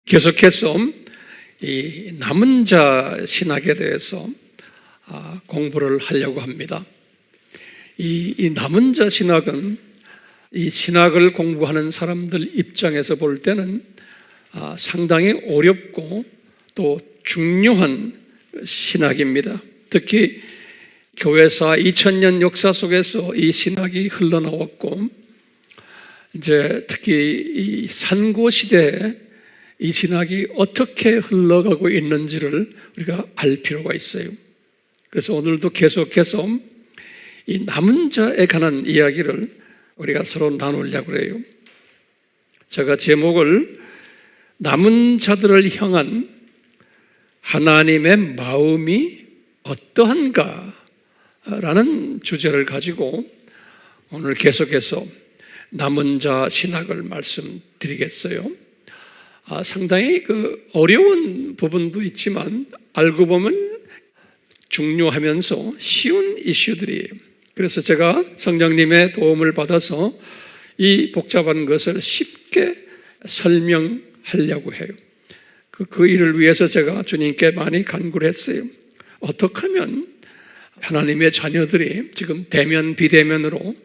계속해서 이 남은 자 신학에 대해서 공부를 하려고 합니다. 이 남은 자 신학은 이 신학을 공부하는 사람들 입장에서 볼 때는 상당히 어렵고 또 중요한 신학입니다. 특히 교회사 2000년 역사 속에서 이 신학이 흘러나왔고, 이제 특히 이 산고 시대에 이 신학이 어떻게 흘러가고 있는지를 우리가 알 필요가 있어요. 그래서 오늘도 계속해서 이 남은 자에 관한 이야기를 우리가 서로 나누려고 해요. 제가 제목을 남은 자들을 향한 하나님의 마음이 어떠한가 라는 주제를 가지고 오늘 계속해서 남은 자 신학을 말씀드리겠어요. 상당히 어려운 부분도 있지만 알고 보면 중요하면서 쉬운 이슈들이에요. 그래서 제가 성령님의 도움을 받아서 이 복잡한 것을 쉽게 설명하려고 해요. 그 일을 위해서 제가 주님께 많이 간구를 했어요. 어떻게 하면 하나님의 자녀들이 지금 대면 비대면으로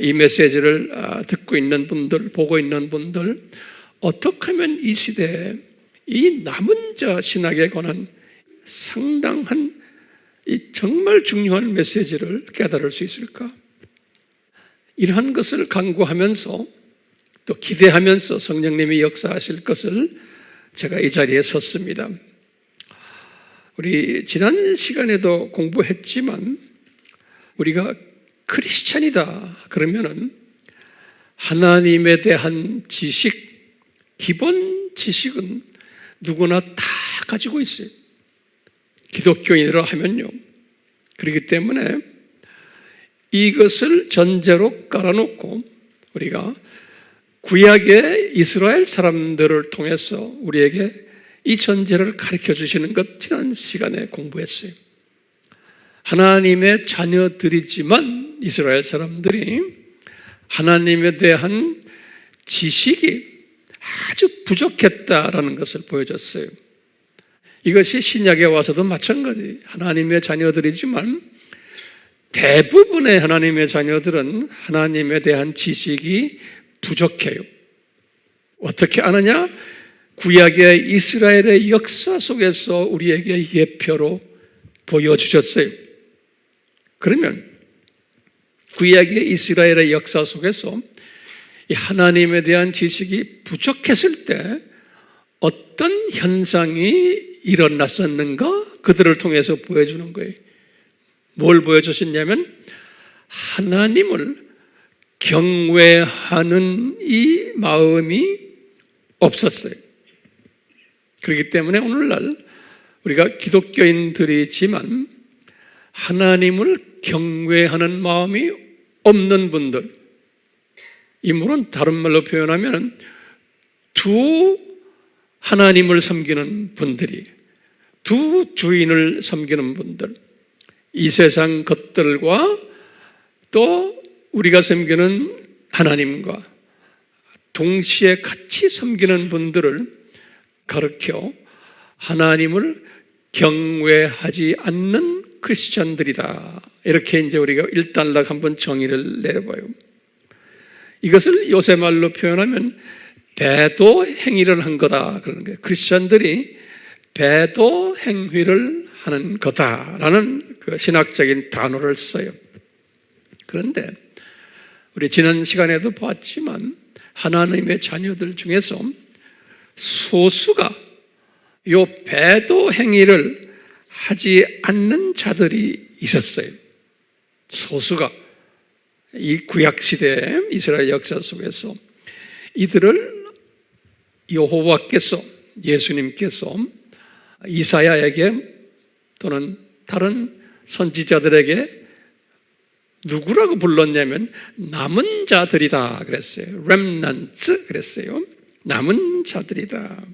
이 메시지를 듣고 있는 분들, 보고 있는 분들, 어떻게 하면 이 시대에 이 남은 자 신학에 관한 상당한 이 정말 중요한 메시지를 깨달을 수 있을까? 이러한 것을 간구하면서 또 기대하면서 성령님이 역사하실 것을 제가 이 자리에 섰습니다. 우리 지난 시간에도 공부했지만 우리가 크리스찬이다 그러면은 하나님에 대한 지식, 기본 지식은 누구나 다 가지고 있어요. 기독교인이라 하면요. 그렇기 때문에 이것을 전제로 깔아놓고 우리가 구약의 이스라엘 사람들을 통해서 우리에게 이 전제를 가르쳐 주시는 것 지난 시간에 공부했어요. 하나님의 자녀들이지만 이스라엘 사람들이 하나님에 대한 지식이 아주 부족했다라는 것을 보여줬어요. 이것이 신약에 와서도 마찬가지. 하나님의 자녀들이지만 대부분의 하나님의 자녀들은 하나님에 대한 지식이 부족해요. 어떻게 아느냐? 구약의 이스라엘의 역사 속에서 우리에게 예표로 보여주셨어요. 그러면 구약의 이스라엘의 역사 속에서 이 하나님에 대한 지식이 부족했을 때 어떤 현상이 일어났었는가? 그들을 통해서 보여주는 거예요. 뭘 보여주셨냐면 하나님을 경외하는 이 마음이 없었어요. 그렇기 때문에 오늘날 우리가 기독교인들이지만 하나님을 경외하는 마음이 없는 분들, 물론 다른 말로 표현하면 두 하나님을 섬기는 분들이, 두 주인을 섬기는 분들, 이 세상 것들과 또 우리가 섬기는 하나님과 동시에 같이 섬기는 분들을 가르쳐 하나님을 경외하지 않는 크리스찬들이다. 이렇게 이제 우리가 일단락 한번 정의를 내려봐요. 이것을 요새 말로 표현하면 배도 행위를 한 거다 그러는 거예요. 크리스찬들이 배도 행위를 하는 거다라는 그 신학적인 단어를 써요. 그런데 우리 지난 시간에도 봤지만 하나님의 자녀들 중에서 소수가 요 배도 행위를 하지 않는 자들이 있었어요. 소수가 이 구약시대 이스라엘 역사 속에서 이들을 여호와께서, 예수님께서 이사야에게 또는 다른 선지자들에게 누구라고 불렀냐면 남은 자들이다 그랬어요. remnants 그랬어요. 남은 자들이다.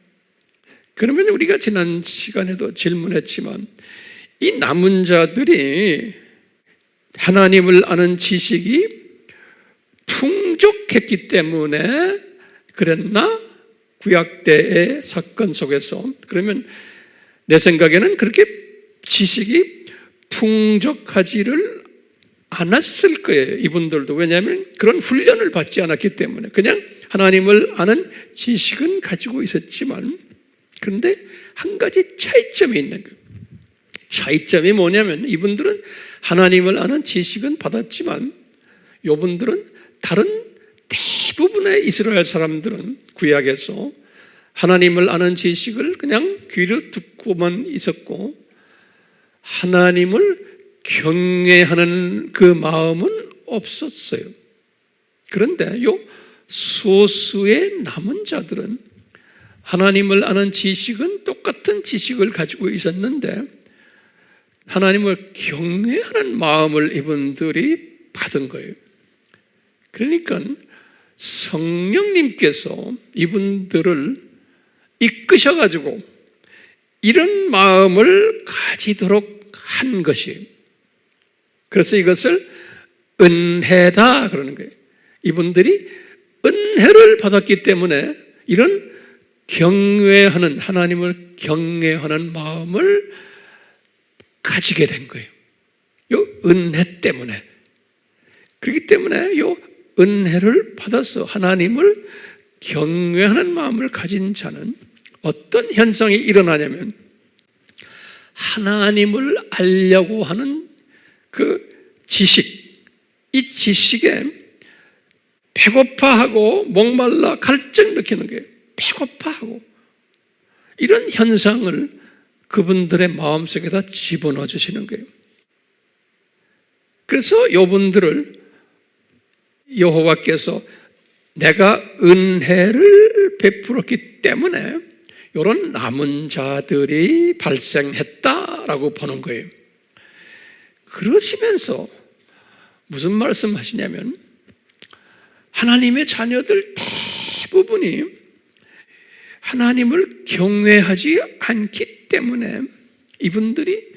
그러면 우리가 지난 시간에도 질문했지만 이 남은 자들이 하나님을 아는 지식이 풍족했기 때문에 그랬나? 구약 때의 사건 속에서. 그러면 내 생각에는 그렇게 지식이 풍족하지를 않았을 거예요. 이분들도. 왜냐하면 그런 훈련을 받지 않았기 때문에 그냥 하나님을 아는 지식은 가지고 있었지만, 그런데 한 가지 차이점이 있는 거예요. 차이점이 뭐냐면 이분들은 하나님을 아는 지식은 받았지만 이분들은 다른 대부분의 이스라엘 사람들은 구약에서 하나님을 아는 지식을 그냥 귀로 듣고만 있었고 하나님을 경외하는 그 마음은 없었어요. 그런데 요 소수의 남은 자들은 하나님을 아는 지식은 똑같은 지식을 가지고 있었는데 하나님을 경외하는 마음을 이분들이 받은 거예요. 그러니까 성령님께서 이분들을 이끄셔가지고 이런 마음을 가지도록 한 것이에요. 그래서 이것을 은혜다 그러는 거예요. 이분들이 은혜를 받았기 때문에 이런 경외하는, 하나님을 경외하는 마음을 가지게 된 거예요. 요 은혜 때문에. 그렇기 때문에 요 은혜를 받아서 하나님을 경외하는 마음을 가진 자는 어떤 현상이 일어나냐면 하나님을 알려고 하는 그 지식, 이 지식에 배고파하고 목말라 갈증 느끼는 거예요. 배고파하고 이런 현상을 그분들의 마음속에다 집어넣어 주시는 거예요. 그래서 이분들을 여호와께서 내가 은혜를 베풀었기 때문에 이런 남은 자들이 발생했다라고 보는 거예요. 그러시면서 무슨 말씀하시냐면 하나님의 자녀들 대부분이 하나님을 경외하지 않기 때문에 이분들이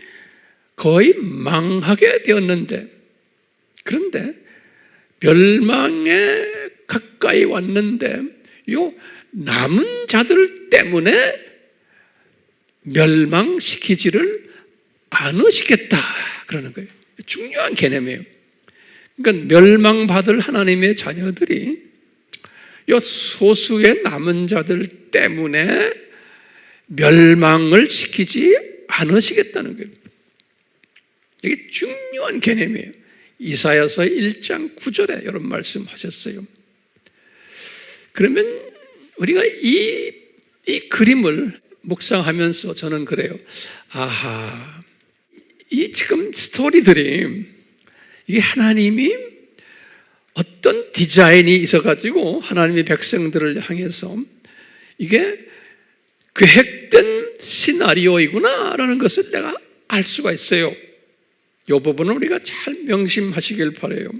거의 망하게 되었는데, 그런데 멸망에 가까이 왔는데 요 남은 자들 때문에 멸망시키지를 않으시겠다 그러는 거예요. 중요한 개념이에요. 그러니까 멸망받을 하나님의 자녀들이 요 소수의 남은 자들 때문에 멸망을 시키지 않으시겠다는 거예요. 이게 중요한 개념이에요. 이사야서 1장 9절에 이런 말씀하셨어요. 그러면 우리가 이 그림을 묵상하면서 저는 그래요. 아하, 이 지금 스토리들이 이게 하나님이 어떤 디자인이 있어가지고 하나님의 백성들을 향해서 이게 계획된 시나리오이구나라는 것을 내가 알 수가 있어요. 이 부분을 우리가 잘 명심하시길 바라요.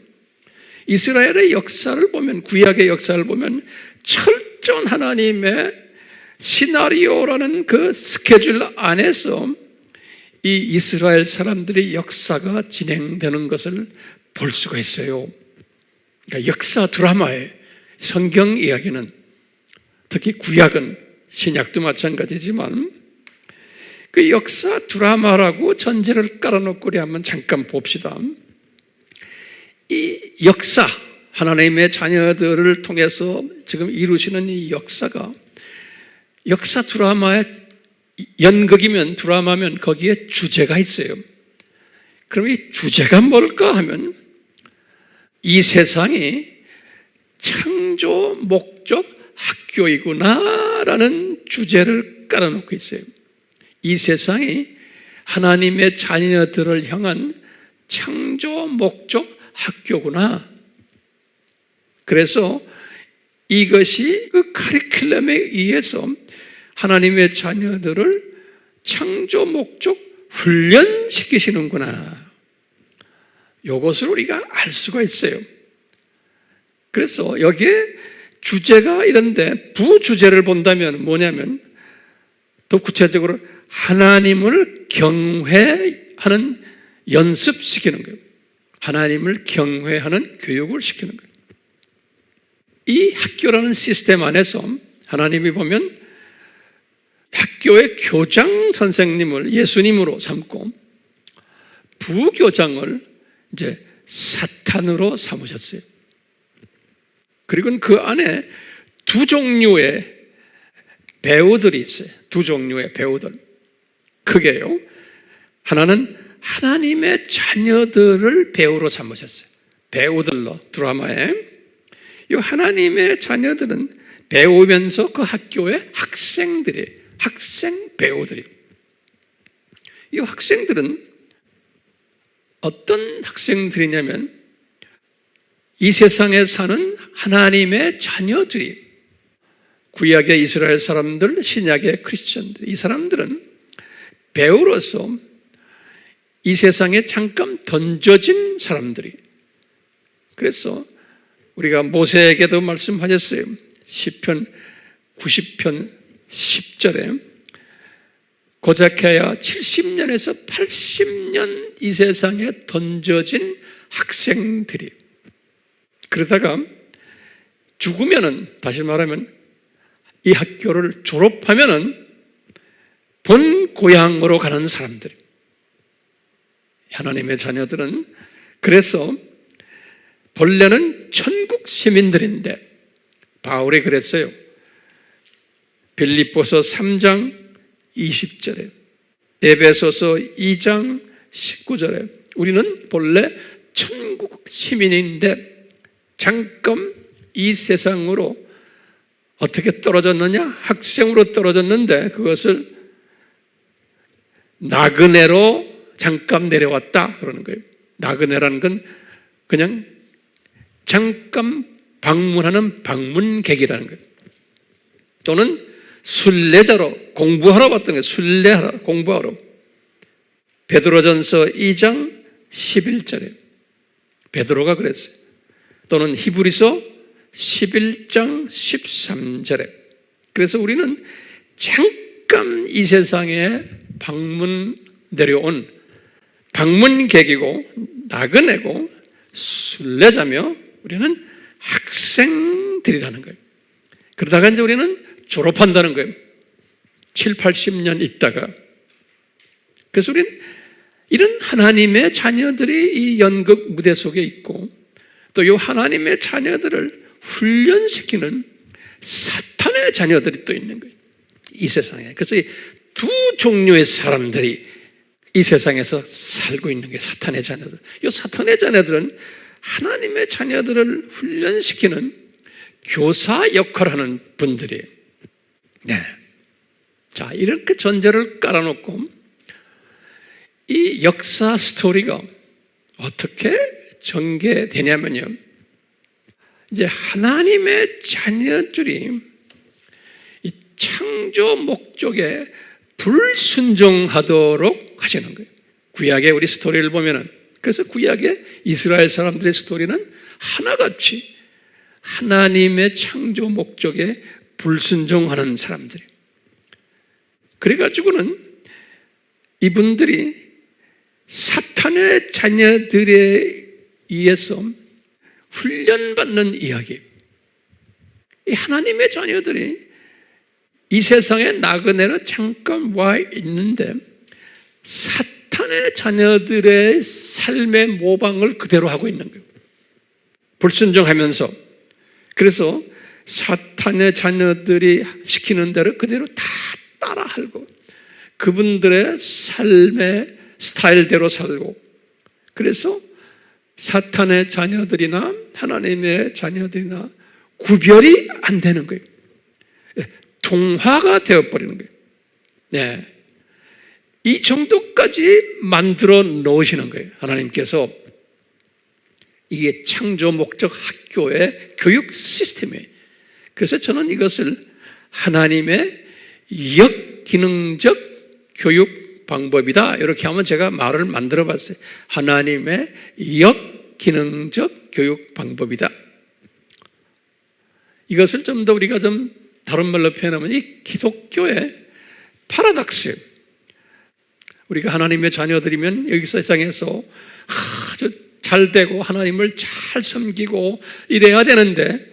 이스라엘의 역사를 보면, 구약의 역사를 보면 철저한 하나님의 시나리오라는 그 스케줄 안에서 이 이스라엘 사람들의 역사가 진행되는 것을 볼 수가 있어요. 그러니까 역사 드라마의 성경 이야기는, 특히 구약은, 신약도 마찬가지지만 그 역사 드라마라고 전제를 깔아놓고 우리 한번 잠깐 봅시다. 이 역사, 하나님의 자녀들을 통해서 지금 이루시는 이 역사가 역사 드라마의 연극이면, 드라마면 거기에 주제가 있어요. 그럼 이 주제가 뭘까 하면 이 세상이 창조 목적 학교이구나라는 주제를 깔아놓고 있어요. 이 세상이 하나님의 자녀들을 향한 창조 목적 학교구나. 그래서 이것이 그 커리큘럼에 의해서 하나님의 자녀들을 창조 목적 훈련시키시는구나. 이것을 우리가 알 수가 있어요. 그래서 여기에 주제가 이런데 부주제를 본다면 뭐냐면 더 구체적으로 하나님을 경외하는 연습시키는 거예요. 하나님을 경외하는 교육을 시키는 거예요. 이 학교라는 시스템 안에서 하나님이 보면 학교의 교장 선생님을 예수님으로 삼고 부교장을 이제 사탄으로 삼으셨어요. 그리고 그 안에 두 종류의 배우들이 있어요. 두 종류의 배우들. 크게요. 하나는 하나님의 자녀들을 배우로 삼으셨어요. 배우들로 드라마에. 이 하나님의 자녀들은 배우면서 그 학교의 학생들이, 학생 배우들이. 이 학생들은 어떤 학생들이냐면 이 세상에 사는 하나님의 자녀들이, 구약의 이스라엘 사람들, 신약의 크리스천들, 이 사람들은 배우로서 이 세상에 잠깐 던져진 사람들이. 그래서 우리가 모세에게도 말씀하셨어요. 시편 90편 10절에 고작해야 70년에서 80년 이 세상에 던져진 학생들이, 그러다가 죽으면은, 다시 말하면 이 학교를 졸업하면은 본 고향으로 가는 사람들, 하나님의 자녀들은 그래서 본래는 천국 시민들인데, 바울이 그랬어요. 빌립보서 3장 20절에, 에베소서 2장 19절에 우리는 본래 천국 시민인데 잠깐 이 세상으로 어떻게 떨어졌느냐? 학생으로 떨어졌는데 그것을 나그네로 잠깐 내려왔다 그러는 거예요. 나그네라는 건 그냥 잠깐 방문하는 방문객이라는 거예요. 또는 순례자로 공부하러 왔던 거예요. 순례하러, 공부하러. 베드로전서 2장 11절에 베드로가 그랬어요. 또는 히브리서 11장 13절에. 그래서 우리는 잠깐 이 세상에 방문 내려온 방문객이고 나그네고 순례자며 우리는 학생들이라는 거예요. 그러다가 이제 우리는 졸업한다는 거예요. 7, 80년 있다가. 그래서 우리는 이런 하나님의 자녀들이 이 연극 무대 속에 있고, 또 이 하나님의 자녀들을 훈련시키는 사탄의 자녀들이 또 있는 거예요. 이 세상에. 그래서 이 두 종류의 사람들이 이 세상에서 살고 있는 게 사탄의 자녀들. 이 사탄의 자녀들은 하나님의 자녀들을 훈련시키는 교사 역할을 하는 분들이에요. 네. 자, 이렇게 전제를 깔아놓고 이 역사 스토리가 어떻게 전개되냐면요. 이제 하나님의 자녀들이 이 창조 목적에 불순종하도록 하시는 거예요. 구약의 우리 스토리를 보면은, 그래서 구약의 이스라엘 사람들의 스토리는 하나같이 하나님의 창조 목적에 불순종하는 사람들이에요. 그래가지고는 이분들이 사탄의 자녀들에 의해서 훈련받는 이야기. 이 하나님의 자녀들이 이 세상에 나그네로 잠깐 와 있는데 사탄의 자녀들의 삶의 모방을 그대로 하고 있는 거예요. 불순종하면서. 그래서 사탄의 자녀들이 시키는 대로 그대로 다 따라하고 그분들의 삶의 스타일대로 살고, 그래서 사탄의 자녀들이나 하나님의 자녀들이나 구별이 안 되는 거예요. 동화가 되어버리는 거예요. 네. 이 정도까지 만들어 놓으시는 거예요. 하나님께서. 이게 창조 목적 학교의 교육 시스템이에요. 그래서 저는 이것을 하나님의 역기능적 교육 방법이다, 이렇게 하면 제가 말을 만들어 봤어요. 하나님의 역기능적 교육 방법이다. 이것을 좀 더 우리가 좀 다른 말로 표현하면 이 기독교의 파라독스예요. 우리가 하나님의 자녀들이면 여기 세상에서 아주 잘 되고 하나님을 잘 섬기고 이래야 되는데,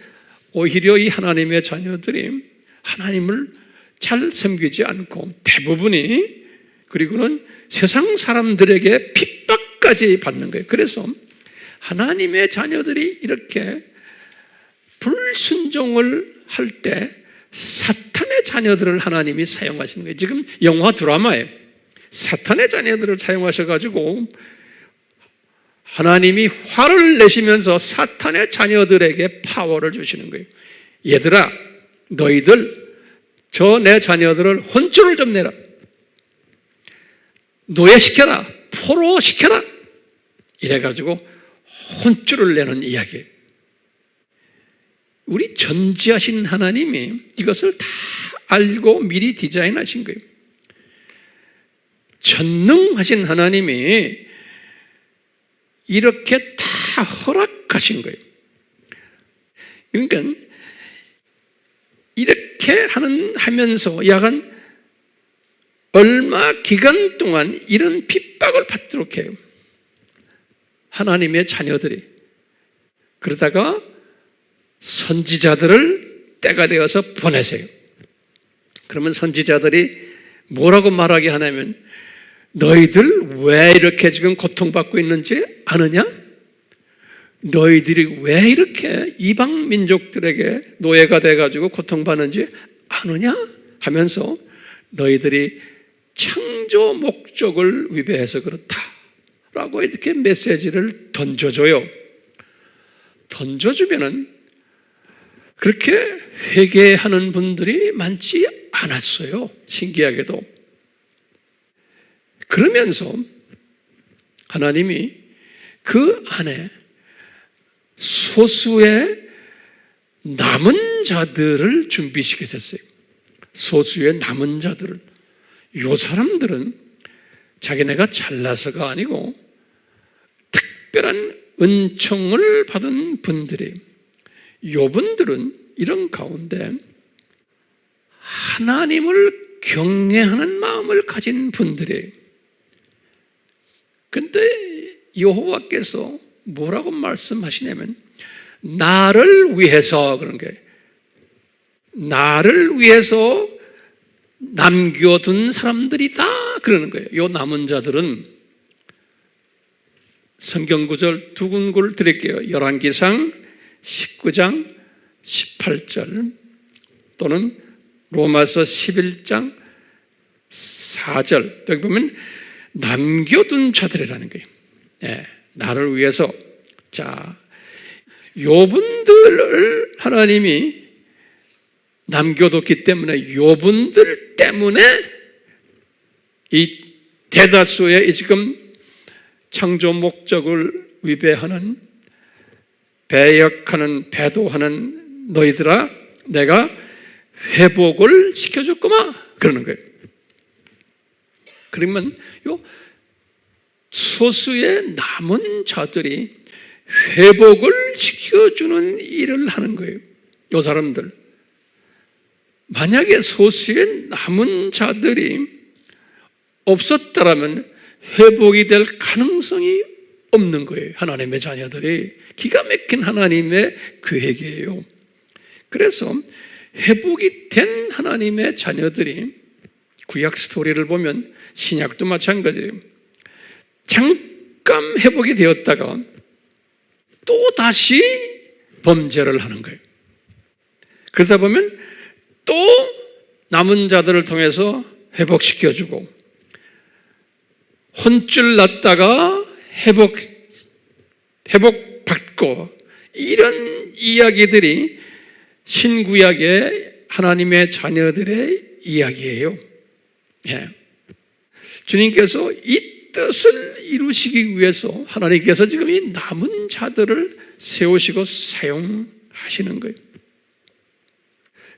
오히려 이 하나님의 자녀들이 하나님을 잘 섬기지 않고 대부분이 그리고는 세상 사람들에게 핍박까지 받는 거예요. 그래서 하나님의 자녀들이 이렇게 불순종을 할 때 사탄의 자녀들을 하나님이 사용하시는 거예요. 지금 영화 드라마에 사탄의 자녀들을 사용하셔가지고 하나님이 화를 내시면서 사탄의 자녀들에게 파워를 주시는 거예요. 얘들아, 너희들 저 내 자녀들을 혼쭐을 좀 내라. 노예시켜라. 포로시켜라. 이래가지고 혼쭐을 내는 이야기예요. 우리 전지하신 하나님이 이것을 다 알고 미리 디자인하신 거예요. 전능하신 하나님이 이렇게 다 허락하신 거예요. 그러니까 이렇게 하면서 약간 얼마 기간 동안 이런 핍박을 받도록 해요. 하나님의 자녀들이. 그러다가 선지자들을 때가 되어서 보내세요. 그러면 선지자들이 뭐라고 말하게 하냐면 너희들 왜 이렇게 지금 고통받고 있는지 아느냐? 너희들이 왜 이렇게 이방 민족들에게 노예가 돼가지고 고통받는지 아느냐? 하면서 너희들이 창조 목적을 위배해서 그렇다라고 이렇게 메시지를 던져줘요. 던져주면은 그렇게 회개하는 분들이 많지 않았어요. 신기하게도. 그러면서 하나님이 그 안에 소수의 남은 자들을 준비시키셨어요. 소수의 남은 자들을. 이 사람들은 자기네가 잘나서가 아니고 특별한 은총을 받은 분들이, 요분들은 이런 가운데 하나님을 경외하는 마음을 가진 분들이에요. 근데 여호와께서 뭐라고 말씀하시냐면 나를 위해서 그런 게, 나를 위해서 남겨둔 사람들이다 그러는 거예요. 요 남은 자들은 성경 구절 두 군구를 드릴게요. 열왕기상 19장 18절 또는 로마서 11장 4절. 여기 보면 남겨둔 자들이라는 거예요. 네, 나를 위해서. 자, 요분들을 하나님이 남겨뒀기 때문에 요분들 때문에 이 대다수의 지금 창조 목적을 위배하는, 배역하는, 배도하는 너희들아, 내가 회복을 시켜줬구만 그러는 거예요. 그러면 요 소수의 남은 자들이 회복을 시켜주는 일을 하는 거예요. 요 사람들. 만약에 소수의 남은 자들이 없었더라면 회복이 될 가능성이 없는 거예요. 하나님의 자녀들이. 기가 막힌 하나님의 계획이에요. 그래서 회복이 된 하나님의 자녀들이, 구약 스토리를 보면 신약도 마찬가지예요. 잠깐 회복이 되었다가 또 다시 범죄를 하는 거예요. 그러다 보면 또 남은 자들을 통해서 회복시켜주고, 혼쭐 났다가 회복받고, 이런 이야기들이 신구약의 하나님의 자녀들의 이야기예요. 예. 주님께서 이 뜻을 이루시기 위해서 하나님께서 지금 이 남은 자들을 세우시고 사용하시는 거예요.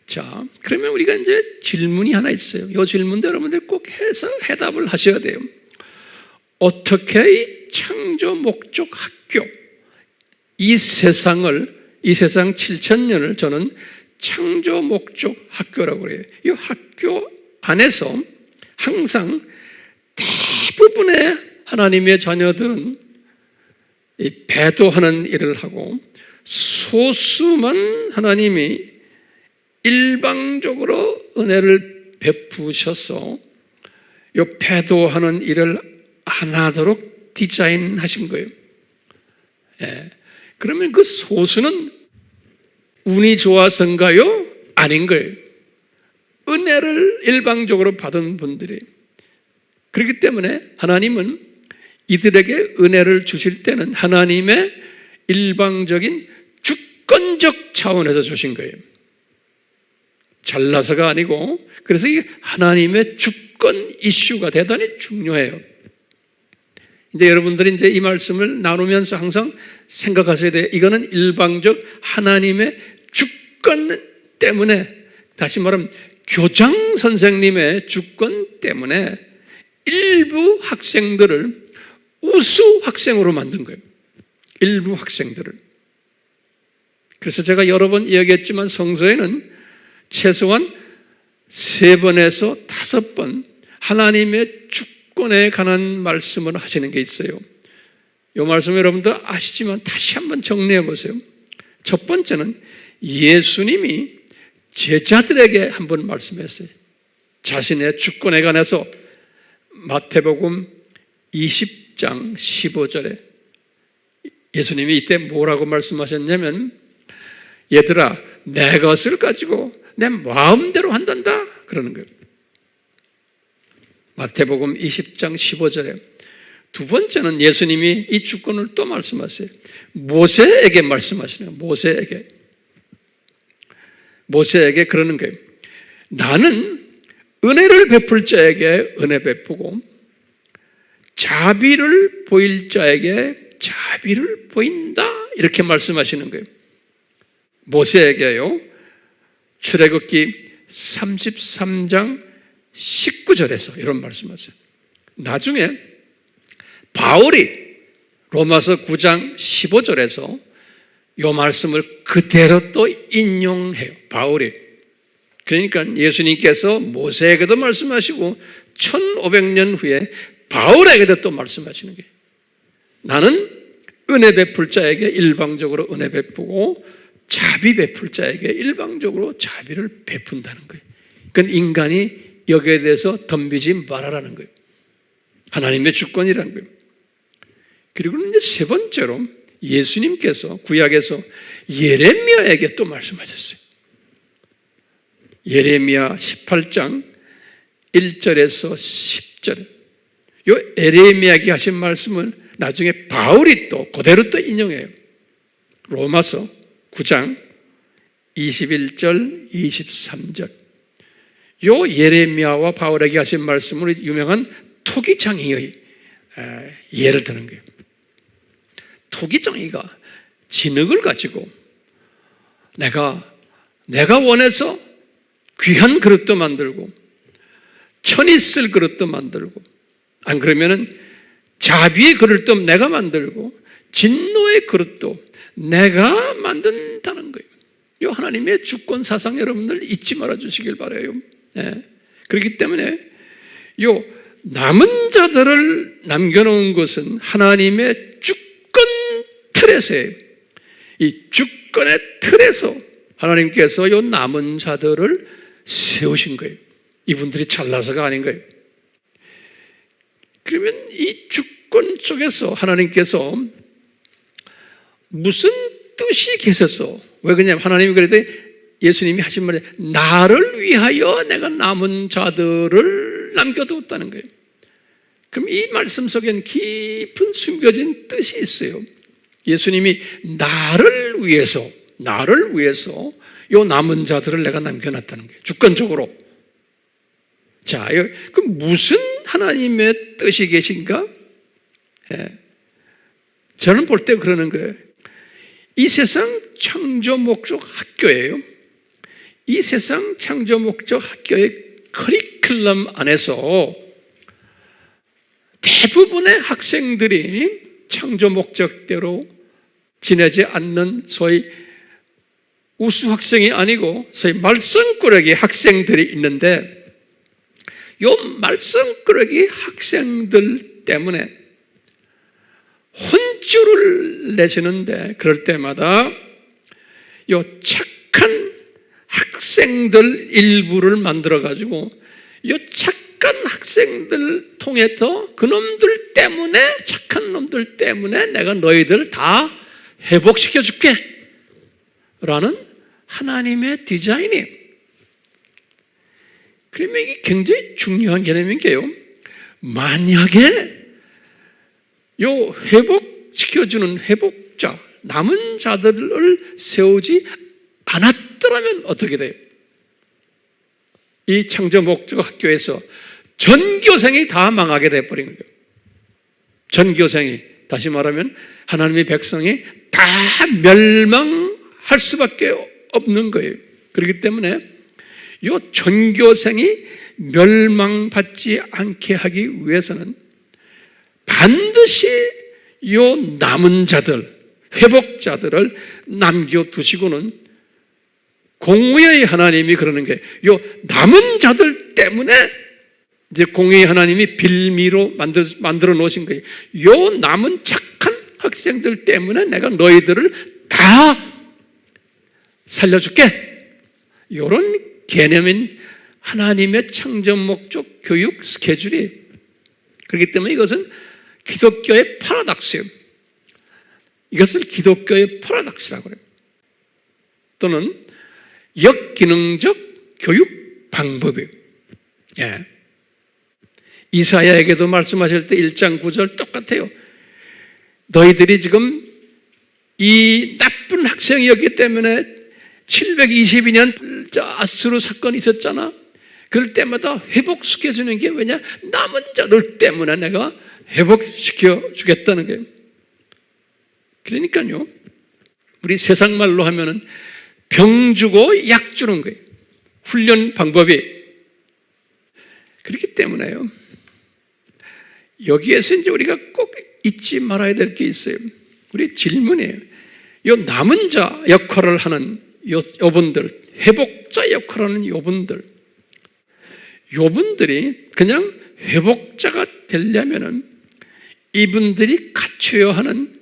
자, 그러면 우리가 이제 질문이 하나 있어요. 이 질문도 여러분들 꼭 해서 해답을 하셔야 돼요. 어떻게 이 창조 목적 학교, 이 세상 7,000년을 저는 창조 목적 학교라고 그래요. 이 학교 안에서 항상 대부분의 하나님의 자녀들은 이 배도하는 일을 하고, 소수만 하나님이 일방적으로 은혜를 베푸셔서 요 배도하는 일을 안 하도록 디자인하신 거예요. 예. 그러면 그 소수는 운이 좋아서인가요? 아닌 거예요. 은혜를 일방적으로 받은 분들이. 그렇기 때문에 하나님은 이들에게 은혜를 주실 때는 하나님의 일방적인 주권적 차원에서 주신 거예요. 잘나서가 아니고, 그래서 이게 하나님의 주권 이슈가 대단히 중요해요. 이제 여러분들이 이제 이 말씀을 나누면서 항상 생각하셔야 돼요. 이거는 일방적 하나님의 주권 때문에, 다시 말하면 교장 선생님의 주권 때문에 일부 학생들을 우수 학생으로 만든 거예요. 일부 학생들을. 그래서 제가 여러 번 이야기했지만 성서에는 최소한 3번에서 5번 하나님의 주권에 관한 말씀을 하시는 게 있어요. 이 말씀 여러분들 아시지만 다시 한번 정리해 보세요. 첫 번째는 예수님이 제자들에게 한번 말씀했어요. 자신의 주권에 관해서 마태복음 20장 15절에 예수님이 이때 뭐라고 말씀하셨냐면, 얘들아 내 것을 가지고 내 마음대로 한단다 그러는 거예요. 마태복음 20장 15절에. 두 번째는 예수님이 이 주권을 또 말씀하세요. 모세에게 말씀하시는 거예요. 모세에게 그러는 거예요. 나는 은혜를 베풀 자에게 은혜 베푸고 자비를 보일 자에게 자비를 보인다, 이렇게 말씀하시는 거예요. 모세에게요. 출애굽기 33장 19절에서 이런 말씀하세요. 나중에 바울이 로마서 9장 15절에서 이 말씀을 그대로 또 인용해요. 바울이. 그러니까 예수님께서 모세에게도 말씀하시고 1500년 후에 바울에게도 또 말씀하시는 거예요. 나는 은혜 베풀 자에게 일방적으로 은혜 베푸고 자비 베풀 자에게 일방적으로 자비를 베푼다는 거예요. 그건 인간이 여기에 대해서 덤비지 말아라는 거예요. 하나님의 주권이라는 거예요. 그리고 이제 세 번째로 예수님께서 구약에서 예레미야에게 또 말씀하셨어요. 예레미야 18장 1절에서 10절. 요 예레미야에게 하신 말씀을 나중에 바울이 또 그대로 또 인용해요. 로마서 9장 21절 23절. 요 예레미야와 바울에게 하신 말씀으로 유명한 토기장이의 예를 드는 거예요. 토기장이가 진흙을 가지고 내가 원해서 귀한 그릇도 만들고 천이 쓸 그릇도 만들고, 안 그러면은 자비의 그릇도 내가 만들고 진노의 그릇도 내가 만든다는 거예요. 이 하나님의 주권 사상 여러분들 잊지 말아 주시길 바라요. 네. 그렇기 때문에 요 남은 자들을 남겨놓은 것은 하나님의 주권 틀에서예요. 이 주권의 틀에서 하나님께서 요 남은 자들을 세우신 거예요. 이분들이 잘나서가 아닌 거예요. 그러면 이 주권 속에서 하나님께서 무슨 뜻이 계셔서, 왜 그러냐면 하나님이 그래도 예수님이 하신 말이 나를 위하여 내가 남은 자들을 남겨두었다는 거예요. 그럼 이 말씀 속엔 깊은 숨겨진 뜻이 있어요. 예수님이 나를 위해서 요 남은 자들을 내가 남겨놨다는 거예요. 주권적으로. 자, 그럼 무슨 하나님의 뜻이 계신가? 예. 저는 볼 때 그러는 거예요. 이 세상 창조 목적 학교예요. 이 세상 창조 목적 학교의 커리큘럼 안에서 대부분의 학생들이 창조 목적대로 지내지 않는 소위 우수 학생이 아니고 소위 말썽꾸러기 학생들이 있는데, 이 말썽꾸러기 학생들 때문에 혼쭐을 내시는데, 그럴 때마다 이 착한 학생 학생들 일부를 만들어가지고 이 착한 학생들 통해서 그놈들 때문에, 착한 놈들 때문에 내가 너희들 다 회복시켜줄게 라는 하나님의 디자인이에요. 그러면 이게 굉장히 중요한 개념인 게요, 만약에 요 회복시켜주는 회복자, 남은 자들을 세우지 않았더라면 어떻게 돼요? 이 창조 목적 학교에서 전교생이 다 망하게 돼버린 거예요. 전교생이, 다시 말하면 하나님의 백성이 다 멸망할 수밖에 없는 거예요. 그렇기 때문에 이 전교생이 멸망받지 않게 하기 위해서는 반드시 이 남은 자들, 회복자들을 남겨두시고는, 공의의 하나님이 그러는 게, 요 남은 자들 때문에 이제 공의의 하나님이 빌미로 만들어 놓으신 거예요. 요 남은 착한 학생들 때문에 내가 너희들을 다 살려줄게. 이런 개념인 하나님의 창조 목적 교육 스케줄이, 그렇기 때문에 이것은 기독교의 파라독스예요. 이것을 기독교의 파라독스라고 해요. 또는 역기능적 교육 방법이에요. 예. 이사야에게도 말씀하실 때 1장 9절 똑같아요. 너희들이 지금 이 나쁜 학생이었기 때문에 722년 아수르 사건이 있었잖아. 그럴 때마다 회복시켜주는 게 왜냐? 남은 자들 때문에 내가 회복시켜 주겠다는 거예요. 그러니까요, 우리 세상 말로 하면은 병 주고 약 주는 거예요. 훈련 방법이. 그렇기 때문에요, 여기에서 이제 우리가 꼭 잊지 말아야 될 게 있어요. 우리 질문이에요. 요 남은 자 역할을 하는 요분들, 회복자 역할을 하는 요분들이 그냥 회복자가 되려면은 이분들이 갖춰야 하는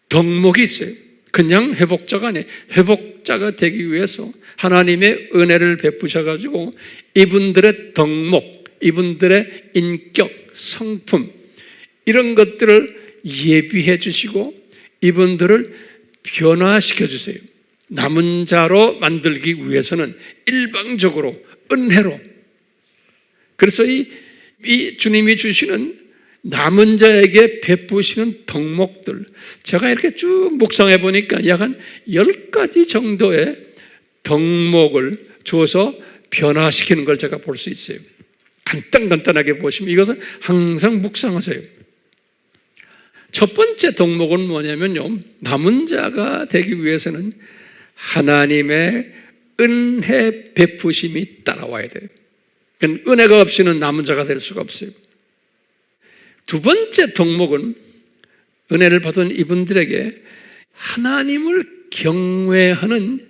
덕목이 있어요. 그냥 회복자가 아니에요. 회복자가 되기 위해서 하나님의 은혜를 베푸셔가지고 이분들의 덕목, 이분들의 인격, 성품, 이런 것들을 예비해 주시고 이분들을 변화시켜 주세요. 남은 자로 만들기 위해서는 일방적으로 은혜로. 그래서 이 주님이 주시는 남은 자에게 베푸시는 덕목들, 제가 이렇게 쭉 묵상해 보니까 약 한 10가지 정도의 덕목을 줘서 변화시키는 걸 제가 볼 수 있어요. 간단하게 보시면 이것은 항상 묵상하세요. 첫 번째 덕목은 뭐냐면요, 남은 자가 되기 위해서는 하나님의 은혜 베푸심이 따라와야 돼요. 그러니까 은혜가 없이는 남은 자가 될 수가 없어요. 두 번째 덕목은 은혜를 받은 이분들에게 하나님을 경외하는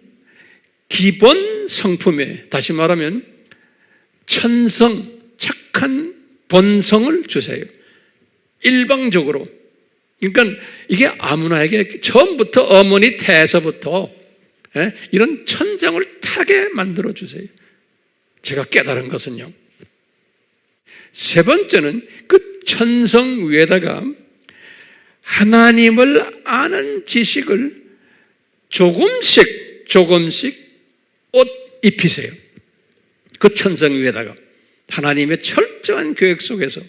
기본 성품에, 다시 말하면 천성, 착한 본성을 주세요. 일방적으로. 그러니까 이게 아무나에게 처음부터 어머니 태에서부터 이런 천성을 타게 만들어 주세요. 제가 깨달은 것은요, 세 번째는 그 천성 위에다가 하나님을 아는 지식을 조금씩 옷 입히세요. 그 천성 위에다가 하나님의 철저한 계획 속에서.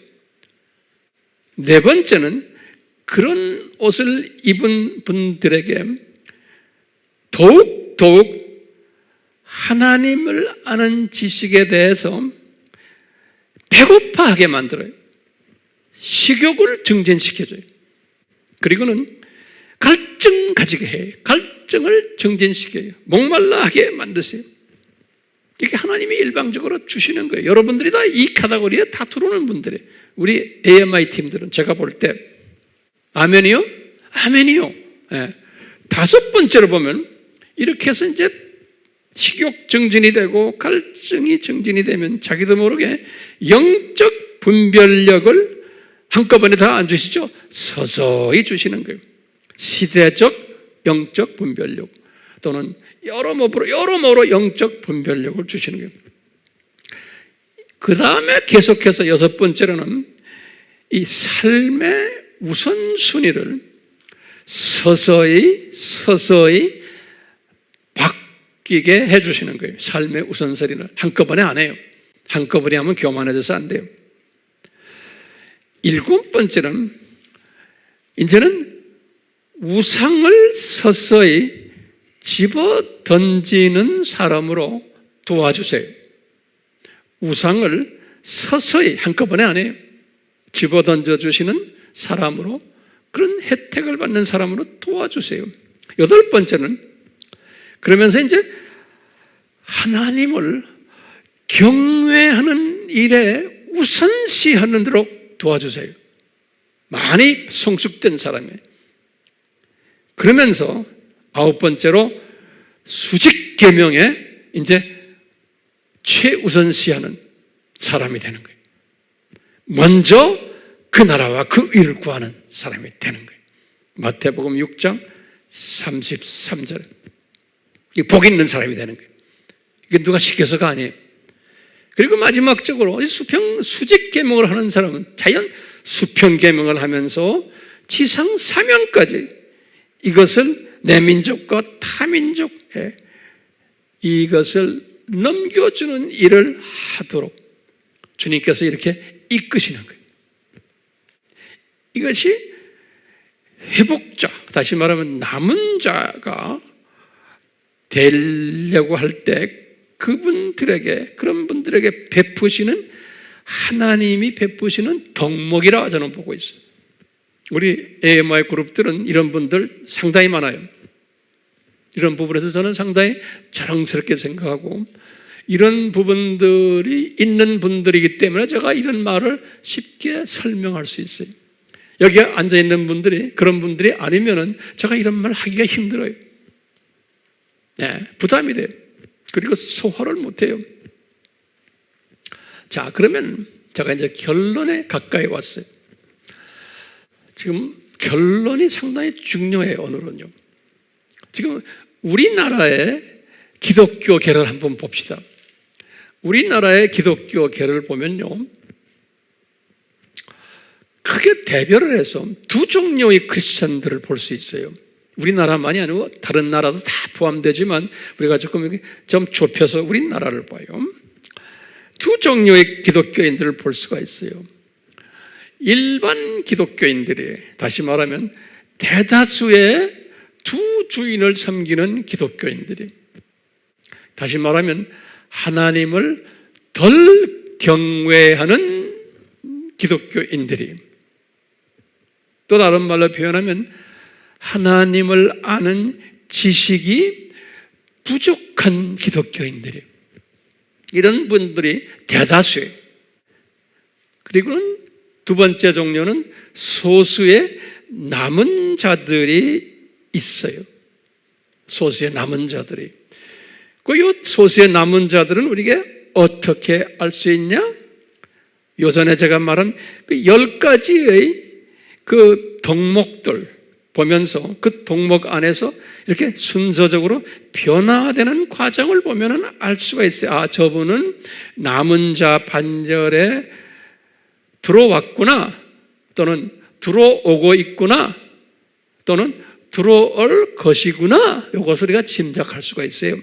네 번째는 그런 옷을 입은 분들에게 더욱 하나님을 아는 지식에 대해서 배고파하게 만들어요. 식욕을 증진시켜줘요. 그리고는 갈증 가지게 해요. 갈증을 증진시켜요. 목말라 하게 만드세요. 이게 하나님이 일방적으로 주시는 거예요. 여러분들이 다 이 카테고리에 다 들어오는 분들이에요. 우리 AMI 팀들은 제가 볼 때 아멘이요? 아멘이요. 네. 다섯 번째로 보면 이렇게 해서 이제 식욕 증진이 되고 갈증이 증진이 되면 자기도 모르게 영적 분별력을 한꺼번에 다 안 주시죠? 서서히 주시는 거예요. 시대적 영적 분별력. 또는 여러모로 영적 분별력을 주시는 거예요. 그 다음에 계속해서 6번째로는 이 삶의 우선순위를 서서히 바뀌게 해주시는 거예요. 삶의 우선순위를 한꺼번에 안 해요. 한꺼번에 하면 교만해져서 안 돼요. 7번째는 이제는 우상을 서서히 집어 던지는 사람으로 도와주세요. 우상을 서서히 한꺼번에 안 해요. 집어 던져주시는 사람으로, 그런 혜택을 받는 사람으로 도와주세요. 8번째는 그러면서 이제 하나님을 경외하는 일에 우선시하는 대로 도와주세요. 많이 성숙된 사람이에요. 그러면서 9번째로 수직 계명에 이제 최우선시하는 사람이 되는 거예요. 먼저 그 나라와 그 의를 구하는 사람이 되는 거예요. 마태복음 6장 33절. 복 있는 사람이 되는 거예요. 이게 누가 시켜서가 아니에요. 그리고 마지막적으로 수직 계명을 하는 사람은 자연 수평 계명을 하면서 지상 사명까지 이것을 내 민족과 타민족에 이것을 넘겨주는 일을 하도록 주님께서 이렇게 이끄시는 거예요. 이것이 회복자, 다시 말하면 남은 자가 되려고 할 때 그분들에게, 그런 분들에게 베푸시는, 하나님이 베푸시는 덕목이라 저는 보고 있어요. 우리 AMI 그룹들은 이런 분들 상당히 많아요. 이런 부분에서 저는 상당히 자랑스럽게 생각하고, 이런 부분들이 있는 분들이기 때문에 제가 이런 말을 쉽게 설명할 수 있어요. 여기에 앉아있는 분들이 그런 분들이 아니면은 제가 이런 말 하기가 힘들어요. 네, 부담이 돼요. 그리고 소화를 못해요. 자, 그러면 제가 이제 결론에 가까이 왔어요. 지금 결론이 상당히 중요해요, 오늘은요. 지금 우리나라의 기독교계를 한번 봅시다. 우리나라의 기독교계를 보면요, 크게 대별을 해서 두 종류의 크리스천들을 볼 수 있어요. 우리나라만이 아니고 다른 나라도 다 포함되지만 우리가 조금 좀 좁혀서 우리나라를 봐요. 두 종류의 기독교인들을 볼 수가 있어요. 일반 기독교인들이, 다시 말하면 대다수의 두 주인을 섬기는 기독교인들이, 다시 말하면 하나님을 덜 경외하는 기독교인들이, 또 다른 말로 표현하면 하나님을 아는 지식이 부족한 기독교인들이, 이런 분들이 대다수예요. 그리고는 두 번째 종류는 소수의 남은 자들이 있어요. 소수의 남은 자들이. 그 소수의 남은 자들은 우리가 어떻게 알 수 있냐? 요전에 제가 말한 그 10가지의 그 덕목들 보면서 그 덕목 안에서 이렇게 순서적으로 변화되는 과정을 보면 알 수가 있어요. 아, 저분은 남은 자 반절에 들어왔구나, 또는 들어오고 있구나, 또는 들어올 것이구나, 이것을 우리가 짐작할 수가 있어요.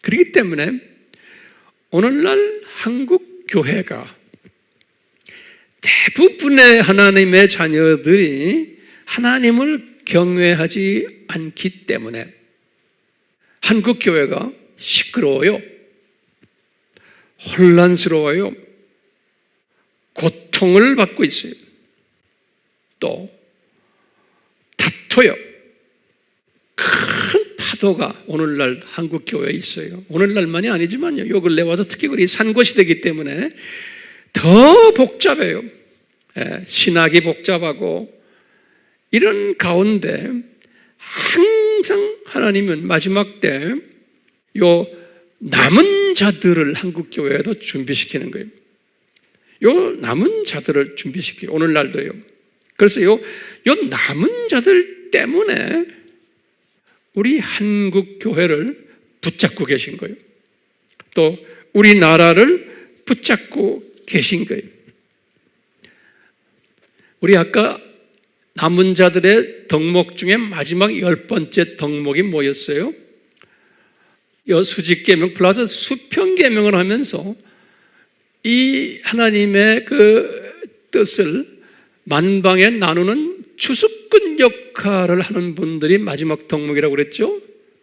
그렇기 때문에 오늘날 한국 교회가 대부분의 하나님의 자녀들이 하나님을 경외하지 않기 때문에 한국 교회가 시끄러워요, 혼란스러워요, 고통을 받고 있어요, 또 다퉈요. 큰 파도가 오늘날 한국 교회에 있어요. 오늘날만이 아니지만요, 요 근래 와서 특히 우리 산고시대이기 때문에 더 복잡해요. 신학이 복잡하고, 이런 가운데 항상 하나님은 마지막 때 요 남은 자들을 한국 교회에도 준비시키는 거예요. 요 남은 자들을 준비시켜요. 오늘날도요. 그래서 요 남은 자들 때문에 우리 한국 교회를 붙잡고 계신 거예요. 또 우리나라를 붙잡고 계신 거예요. 우리 아까 남은 자들의 덕목 중에 마지막 10번째 덕목이 뭐였어요? 수직계명 플러스 수평계명을 하면서 이 하나님의 그 뜻을 만방에 나누는 주수꾼 역할을 하는 분들이 마지막 덕목이라고 그랬죠?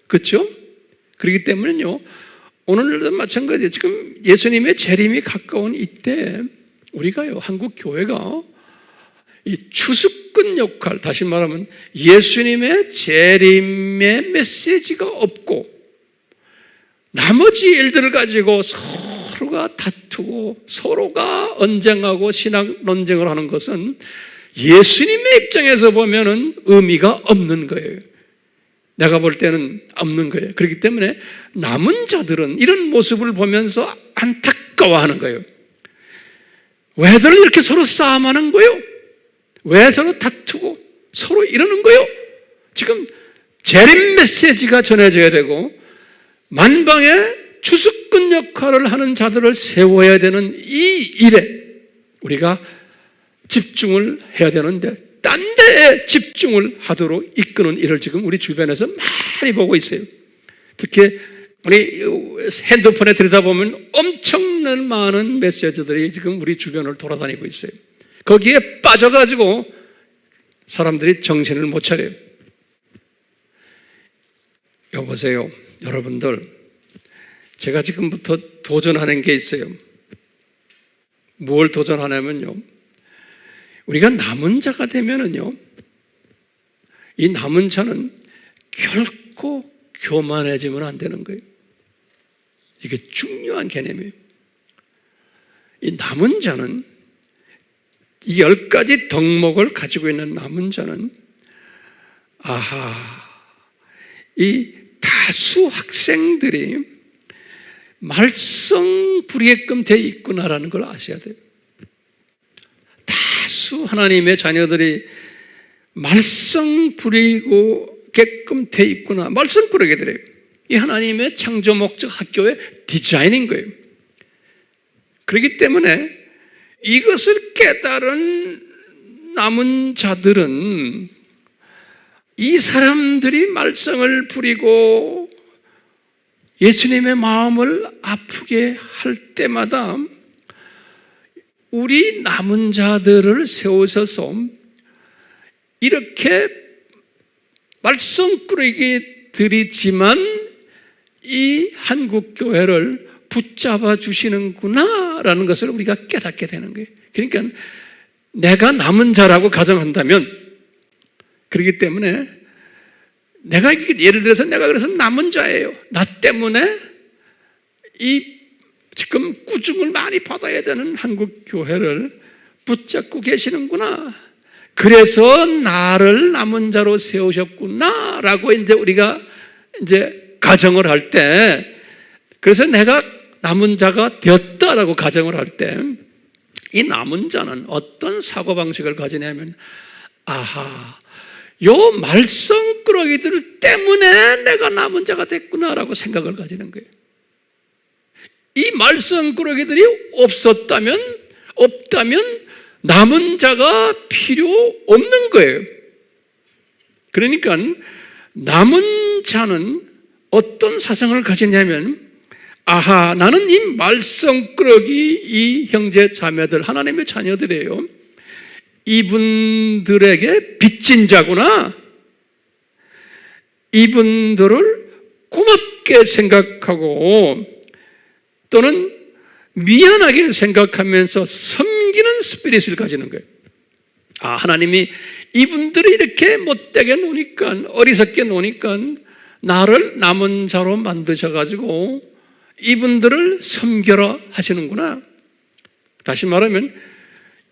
그렇죠? 그렇기 때문에요, 오늘도 마찬가지예요. 지금 예수님의 재림이 가까운 이때 우리가요, 한국 교회가 이 주수꾼 역할, 다시 말하면 예수님의 재림의 메시지가 없고 나머지 일들을 가지고 서로가 다투고 서로가 언쟁하고 신학 논쟁을 하는 것은 예수님의 입장에서 보면은 의미가 없는 거예요. 내가 볼 때는 없는 거예요. 그렇기 때문에 남은 자들은 이런 모습을 보면서 안타까워하는 거예요. 왜들 이렇게 서로 싸움하는 거예요? 왜 서로 다투고 서로 이러는 거예요? 지금 재림 메시지가 전해져야 되고 만방에 주수꾼 역할을 하는 자들을 세워야 되는 이 일에 우리가 집중을 해야 되는데 딴 데에 집중을 하도록 이끄는 일을 지금 우리 주변에서 많이 보고 있어요. 특히 우리 핸드폰에 들여다보면 엄청난 많은 메시지들이 지금 우리 주변을 돌아다니고 있어요. 거기에 빠져가지고 사람들이 정신을 못 차려요. 여보세요, 여러분들, 제가 지금부터 도전하는 게 있어요. 뭘 도전하냐면요, 우리가 남은 자가 되면은요, 이 남은 자는 결코 교만해지면 안 되는 거예요. 이게 중요한 개념이에요. 이 남은 자는, 이 10가지 덕목을 가지고 있는 남은 자는, 이 다수 학생들이 말썽 부리게끔 돼 있구나라는 걸 아셔야 돼요. 다수 하나님의 자녀들이 말썽 부리게끔 돼 있구나. 말썽 부리게 돼요. 이 하나님의 창조 목적 학교의 디자인인 거예요. 그렇기 때문에 이것을 깨달은 남은 자들은 이 사람들이 말썽을 부리고 예수님의 마음을 아프게 할 때마다 우리 남은 자들을 세우셔서 이렇게 말썽꾸러기 들이지만 이 한국교회를 붙잡아 주시는구나라는 것을 우리가 깨닫게 되는 거예요. 그러니까 내가 남은 자라고 가정한다면, 그렇기 때문에 내가 예를 들어서 내가 그래서 남은 자예요. 나 때문에 이 지금 꾸중을 많이 받아야 되는 한국 교회를 붙잡고 계시는구나. 그래서 나를 남은 자로 세우셨구나라고 이제 우리가 이제 가정을 할 때, 그래서 내가 남은 자가 되었다라고 가정을 할 때, 이 남은 자는 어떤 사고방식을 가지냐면, 요 말썽꾸러기들 때문에 내가 남은 자가 됐구나라고 생각을 가지는 거예요. 이 말썽꾸러기들이 없다면 남은 자가 필요 없는 거예요. 그러니까 남은 자는 어떤 사상을 가지냐면, 나는 이 말썽꾸러기 이 형제 자매들, 하나님의 자녀들이에요. 이분들에게 빚진 자구나. 이분들을 고맙게 생각하고 또는 미안하게 생각하면서 섬기는 스피릿을 가지는 거예요. 하나님이 이분들이 이렇게 못되게 노니까, 어리석게 노니까 나를 남은 자로 만드셔가지고 이분들을 섬겨라 하시는구나. 다시 말하면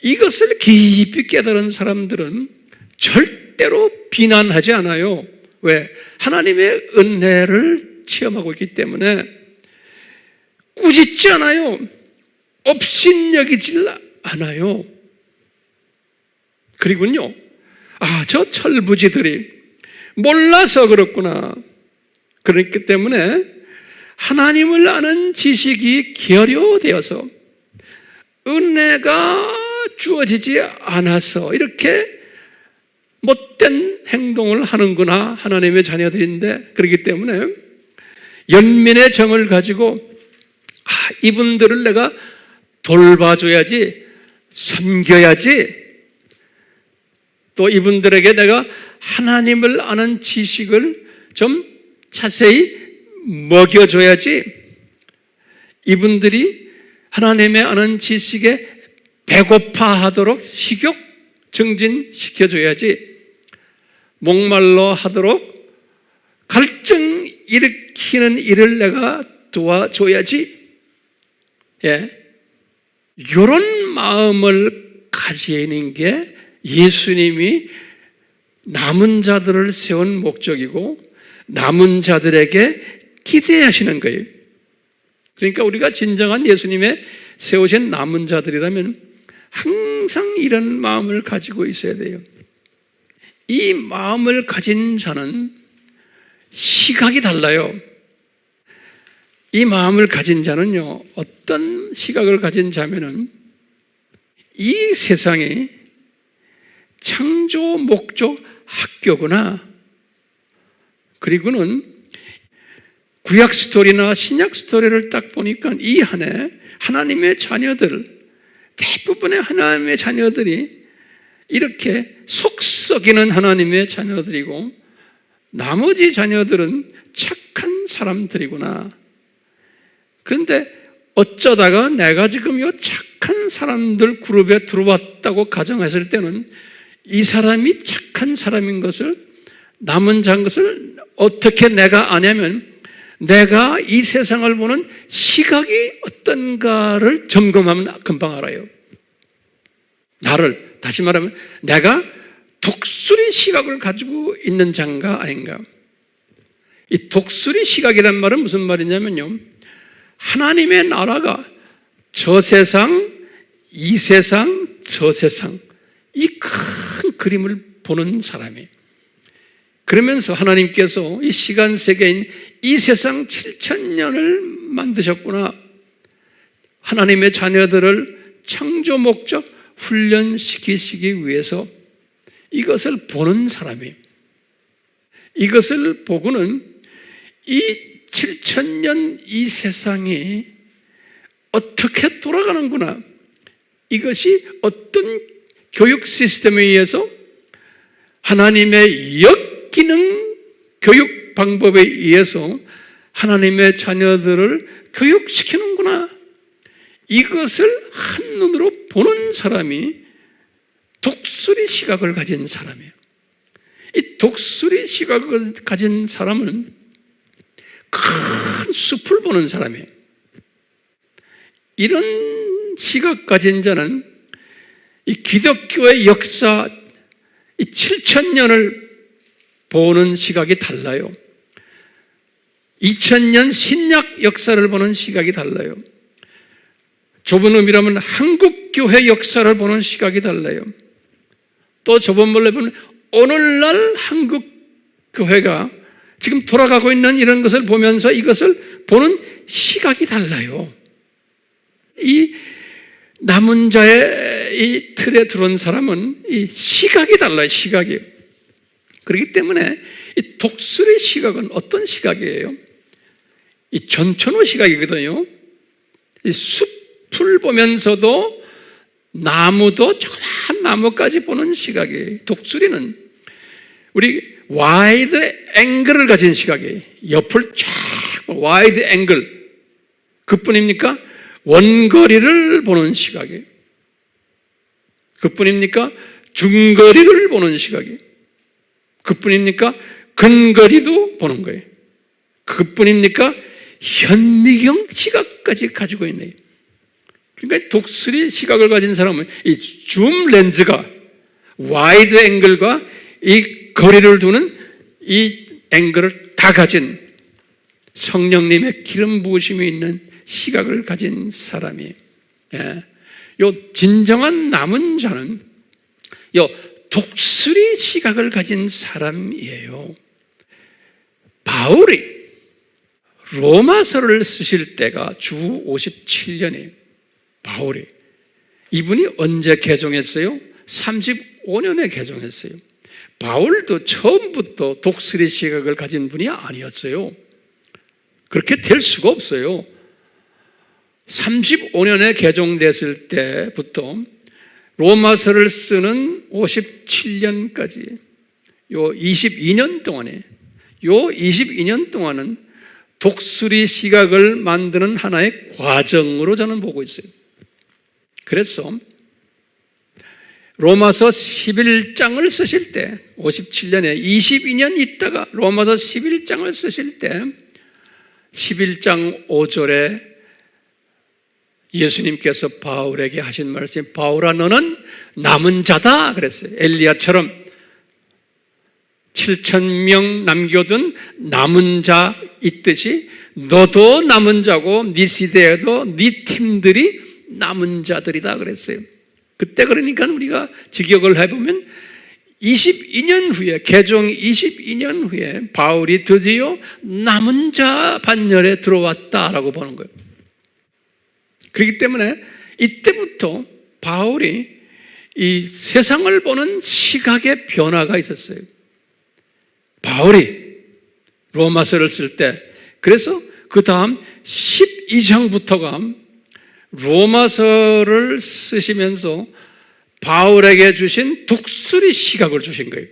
이것을 깊이 깨달은 사람들은 절대로 비난하지 않아요. 왜? 하나님의 은혜를 체험하고 있기 때문에 꾸짖지 않아요. 업신여기질 않아요. 그리고요, 저 철부지들이 몰라서 그렇구나. 그렇기 때문에 하나님을 아는 지식이 결여되어서 은혜가 주어지지 않아서 이렇게 못된 행동을 하는구나. 하나님의 자녀들인데, 그렇기 때문에 연민의 정을 가지고 이분들을 내가 돌봐줘야지, 섬겨야지, 또 이분들에게 내가 하나님을 아는 지식을 좀 자세히 먹여줘야지, 이분들이 하나님의 아는 지식에 배고파하도록 식욕 증진시켜줘야지, 목말라 하도록 갈증 일으키는 일을 내가 도와줘야지. 이런 마음을 가지는 게 예수님이 남은 자들을 세운 목적이고 남은 자들에게 기대하시는 거예요. 그러니까 우리가 진정한 예수님의 세우신 남은 자들이라면 항상 이런 마음을 가지고 있어야 돼요. 이 마음을 가진 자는 시각이 달라요. 이 마음을 가진 자는요, 어떤 시각을 가진 자면은 이 세상이 창조 목적 학교구나. 그리고는 구약 스토리나 신약 스토리를 딱 보니까 이 안에 하나님의 자녀들, 대부분의 하나님의 자녀들이 이렇게 속 썩이는 하나님의 자녀들이고 나머지 자녀들은 착한 사람들이구나. 그런데 어쩌다가 내가 지금 이 착한 사람들 그룹에 들어왔다고 가정했을 때는 이 사람이 착한 사람인 것을, 남은 자인 것을 어떻게 내가 아냐면 내가 이 세상을 보는 시각이 어떤가를 점검하면 금방 알아요. 나를, 다시 말하면 내가 독수리 시각을 가지고 있는 자인가 아닌가. 이 독수리 시각이란 말은 무슨 말이냐면요, 하나님의 나라가 저 세상, 이 세상, 저 세상, 이 큰 그림을 보는 사람이, 그러면서 하나님께서 이 시간 세계인 이 세상 7,000년을 만드셨구나. 하나님의 자녀들을 창조 목적 훈련시키시기 위해서 이것을 보는 사람이, 이것을 보고는 이 7,000년 이 세상이 어떻게 돌아가는구나, 이것이 어떤 교육 시스템에 의해서 하나님의 역기능 교육 방법에 의해서 하나님의 자녀들을 교육시키는구나, 이것을 한눈으로 보는 사람이 독수리 시각을 가진 사람이에요. 이 독수리 시각을 가진 사람은 큰 숲을 보는 사람이에요. 이런 시각 가진 자는 이 기독교의 역사, 이 7,000년을 보는 시각이 달라요. 2000년 신약 역사를 보는 시각이 달라요. 좁은 의미라면 한국교회 역사를 보는 시각이 달라요. 또 좁은 말로 보면 오늘날 한국교회가 지금 돌아가고 있는 이런 것을 보면서 이것을 보는 시각이 달라요. 이 남은 자의 이 틀에 들어온 사람은 이 시각이 달라요, 시각이. 그렇기 때문에 이 독수리 시각은 어떤 시각이에요? 이 전천후 시각이거든요. 이 숲을 보면서도 나무도 조그마한 나무까지 보는 시각이에요. 독수리는 우리 와이드 앵글을 가진 시각이에요. 옆을 쫙 와이드 앵글. 그뿐입니까? 원거리를 보는 시각이에요. 그뿐입니까? 중거리를 보는 시각이에요. 그뿐입니까? 근거리도 보는 거예요. 그뿐입니까? 현미경 시각까지 가지고 있네요. 그러니까 독수리 시각을 가진 사람은 이 줌 렌즈가 와이드 앵글과 이 거리를 두는 이 앵글을 다 가진 성령님의 기름 부으심이 있는 시각을 가진 사람이에요. 요 진정한 남은 자는 요 독수리 시각을 가진 사람이에요. 바울이 로마서를 쓰실 때가 주 57년이에요. 바울이. 이분이 언제 개종했어요? 35년에 개종했어요. 바울도 처음부터 독수리 시각을 가진 분이 아니었어요. 그렇게 될 수가 없어요. 35년에 개종됐을 때부터 로마서를 쓰는 57년까지 요 22년 동안은 독수리 시각을 만드는 하나의 과정으로 저는 보고 있어요. 그래서 로마서 11장을 쓰실 때 57년에 22년 있다가 로마서 11장을 쓰실 때 11장 5절에 예수님께서 바울에게 하신 말씀이 바울아 너는 남은 자다 그랬어요. 엘리야처럼 7,000명 남겨둔 남은 자 있듯이 너도 남은 자고 네 시대에도 네 팀들이 남은 자들이다 그랬어요. 그때 그러니까 우리가 직역을 해보면 22년 후에 개종 22년 후에 바울이 드디어 남은 자 반열에 들어왔다라고 보는 거예요. 그렇기 때문에 이때부터 바울이 이 세상을 보는 시각의 변화가 있었어요. 바울이 로마서를 쓸 때 그래서 그 다음 12장부터가 로마서를 쓰시면서 바울에게 주신 독수리 시각을 주신 거예요.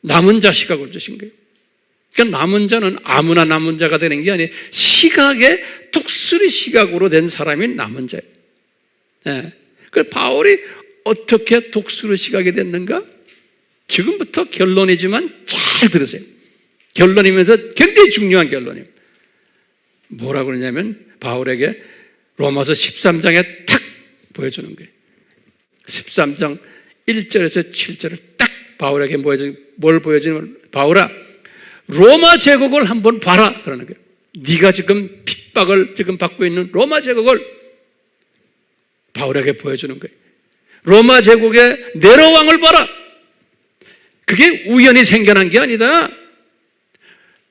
남은 자 시각을 주신 거예요. 그러니까 남은 자는 아무나 남은 자가 되는 게 아니에요. 시각의 독수리 시각으로 된 사람이 남은 자예요. 네. 그래서 바울이 어떻게 독수리 시각이 됐는가? 지금부터 결론이지만 잘 들으세요. 결론이면서 굉장히 중요한 결론이에요. 뭐라고 그러냐면 바울에게 로마서 13장에 탁 보여주는 거예요. 13장 1절에서 7절을 딱 바울에게 뭘 보여주냐면 바울아 로마 제국을 한번 봐라 그러는 거예요. 네가 지금 핍박을 지금 받고 있는 로마 제국을 바울에게 보여주는 거예요. 로마 제국의 네로 왕을 봐라. 그게 우연히 생겨난 게 아니다.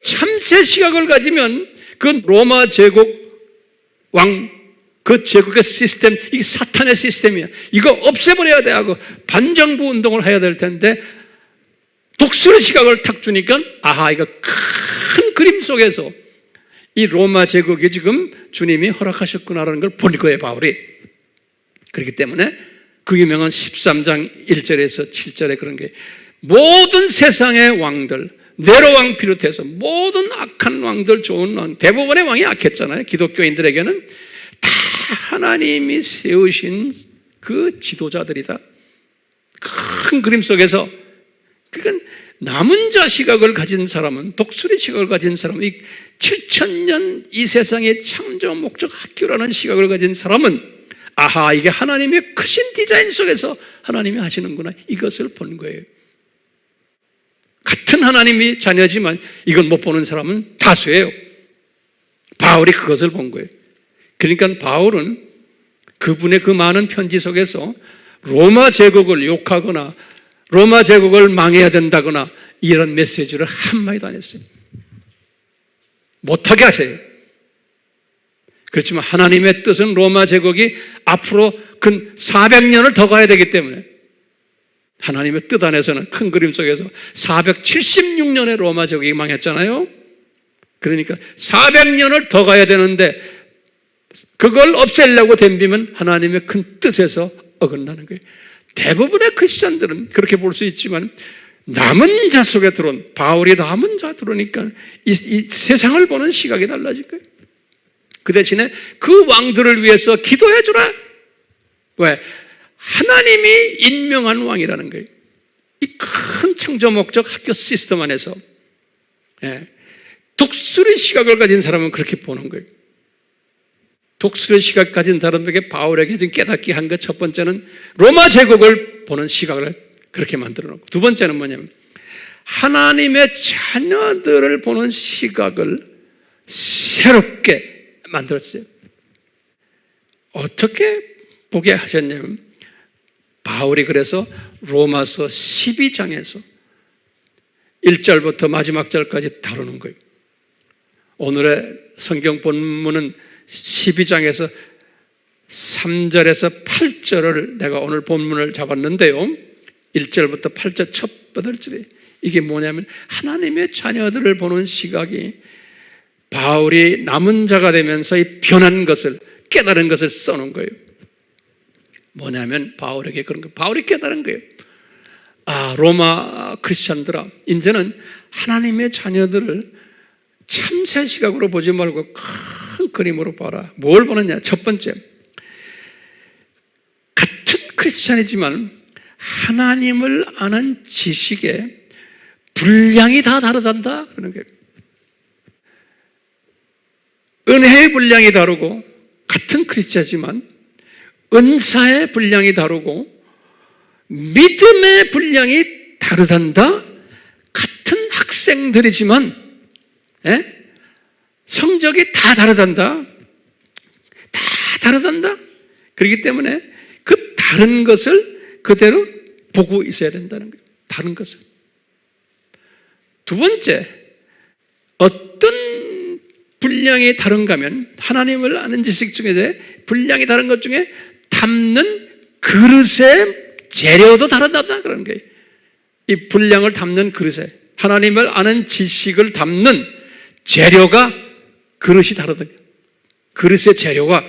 참새 시각을 가지면 그 로마 제국 왕, 그 제국의 시스템, 이게 사탄의 시스템이야. 이거 없애버려야 돼 하고 반정부 운동을 해야 될 텐데 독수리 시각을 탁 주니까 아하 이거 큰 그림 속에서 이 로마 제국이 지금 주님이 허락하셨구나라는 걸 본 거예요 바울이. 그렇기 때문에 그 유명한 13장 1절에서 7절에 그런 게 모든 세상의 왕들 네로 왕 비롯해서 모든 악한 왕들 좋은 왕 대부분의 왕이 악했잖아요. 기독교인들에게는 다 하나님이 세우신 그 지도자들이다. 큰 그림 속에서 그러니까 남은 자 시각을 가진 사람은 독수리 시각을 가진 사람은 이 7,000년 이 세상의 창조 목적 학교라는 시각을 가진 사람은 아하 이게 하나님의 크신 디자인 속에서 하나님이 하시는구나 이것을 본 거예요. 같은 하나님이 자녀지만 이걸 못 보는 사람은 다수예요. 바울이 그것을 본 거예요. 그러니까 바울은 그분의 그 많은 편지 속에서 로마 제국을 욕하거나 로마 제국을 망해야 된다거나 이런 메시지를 한마디도 안 했어요. 못하게 하세요. 그렇지만 하나님의 뜻은 로마 제국이 앞으로 근 400년을 더 가야 되기 때문에 하나님의 뜻 안에서는 큰 그림 속에서 476년에 로마 제국이 망했잖아요. 그러니까 400년을 더 가야 되는데 그걸 없애려고 덤비면 하나님의 큰 뜻에서 어긋나는 거예요. 대부분의 크리스찬들은 그렇게 볼 수 있지만 남은 자 속에 들어온 바울이 남은 자 들어오니까 이 세상을 보는 시각이 달라질 거예요. 그 대신에 그 왕들을 위해서 기도해 주라. 왜? 하나님이 임명한 왕이라는 거예요. 이 큰 창조 목적 학교 시스템 안에서 독수리 시각을 가진 사람은 그렇게 보는 거예요. 독수리 시각 가진 사람에게 바울에게 지금 깨닫게 한 것 첫 번째는 로마 제국을 보는 시각을 그렇게 만들어 놓고 두 번째는 뭐냐면 하나님의 자녀들을 보는 시각을 새롭게 만들었어요. 어떻게 보게 하셨냐면 바울이 그래서 로마서 12장에서 1절부터 마지막 절까지 다루는 거예요. 오늘의 성경 본문은 12장에서 3절에서 8절을 내가 오늘 본문을 잡았는데요, 1절부터 8절 첫 8절이 이게 뭐냐면 하나님의 자녀들을 보는 시각이 바울이 남은 자가 되면서 이 변한 것을, 깨달은 것을 써놓은 거예요. 뭐냐면 바울에게 그런 거예요. 바울이 깨달은 거예요. 로마 크리스찬들아, 이제는 하나님의 자녀들을 참새 시각으로 보지 말고 큰 그림으로 봐라. 뭘 보느냐? 첫 번째, 같은 크리스찬이지만 하나님을 아는 지식의 분량이 다 다르단다 그러는 거예요. 은혜의 분량이 다르고, 같은 크리스찬이지만 은사의 분량이 다르고 믿음의 분량이 다르단다. 같은 학생들이지만 성적이 다 다르단다. 다 다르단다. 그렇기 때문에 그 다른 것을 그대로 보고 있어야 된다는 거예요. 다른 것을. 두 번째, 어떤 분량이 다른가 하면 하나님을 아는 지식 중에 분량이 다른 것 중에 담는 그릇의 재료도 다르다 그러는 거예요. 이 분량을 담는 그릇에, 하나님을 아는 지식을 담는 재료가, 그릇이 다르다. 그릇의 재료가,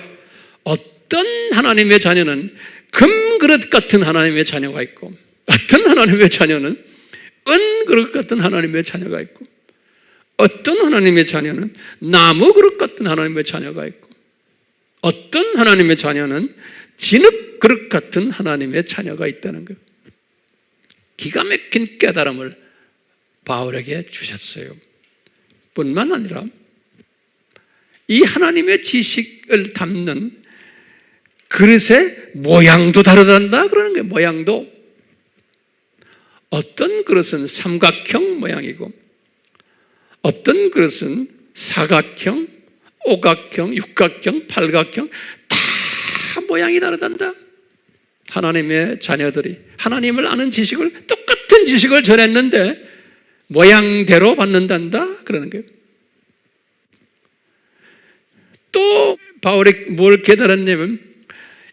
어떤 하나님의 자녀는 금그릇 같은 하나님의 자녀가 있고, 어떤 하나님의 자녀는 은그릇 같은 하나님의 자녀가 있고, 어떤 하나님의 자녀는 나무 그릇 같은 하나님의 자녀가 있고, 어떤 하나님의 자녀는 진흙 그릇 같은 하나님의 자녀가 있다는 거예요. 기가 막힌 깨달음을 바울에게 주셨어요. 뿐만 아니라 이 하나님의 지식을 담는 그릇의 모양도 다르단다 그러는 거예요. 모양도. 어떤 그릇은 삼각형 모양이고, 어떤 그릇은 사각형, 오각형, 육각형, 팔각형, 다 모양이 다르단다. 하나님의 자녀들이 하나님을 아는 지식을, 똑같은 지식을 전했는데 모양대로 받는단다 그러는 거예요. 또 바울이 뭘 깨달았냐면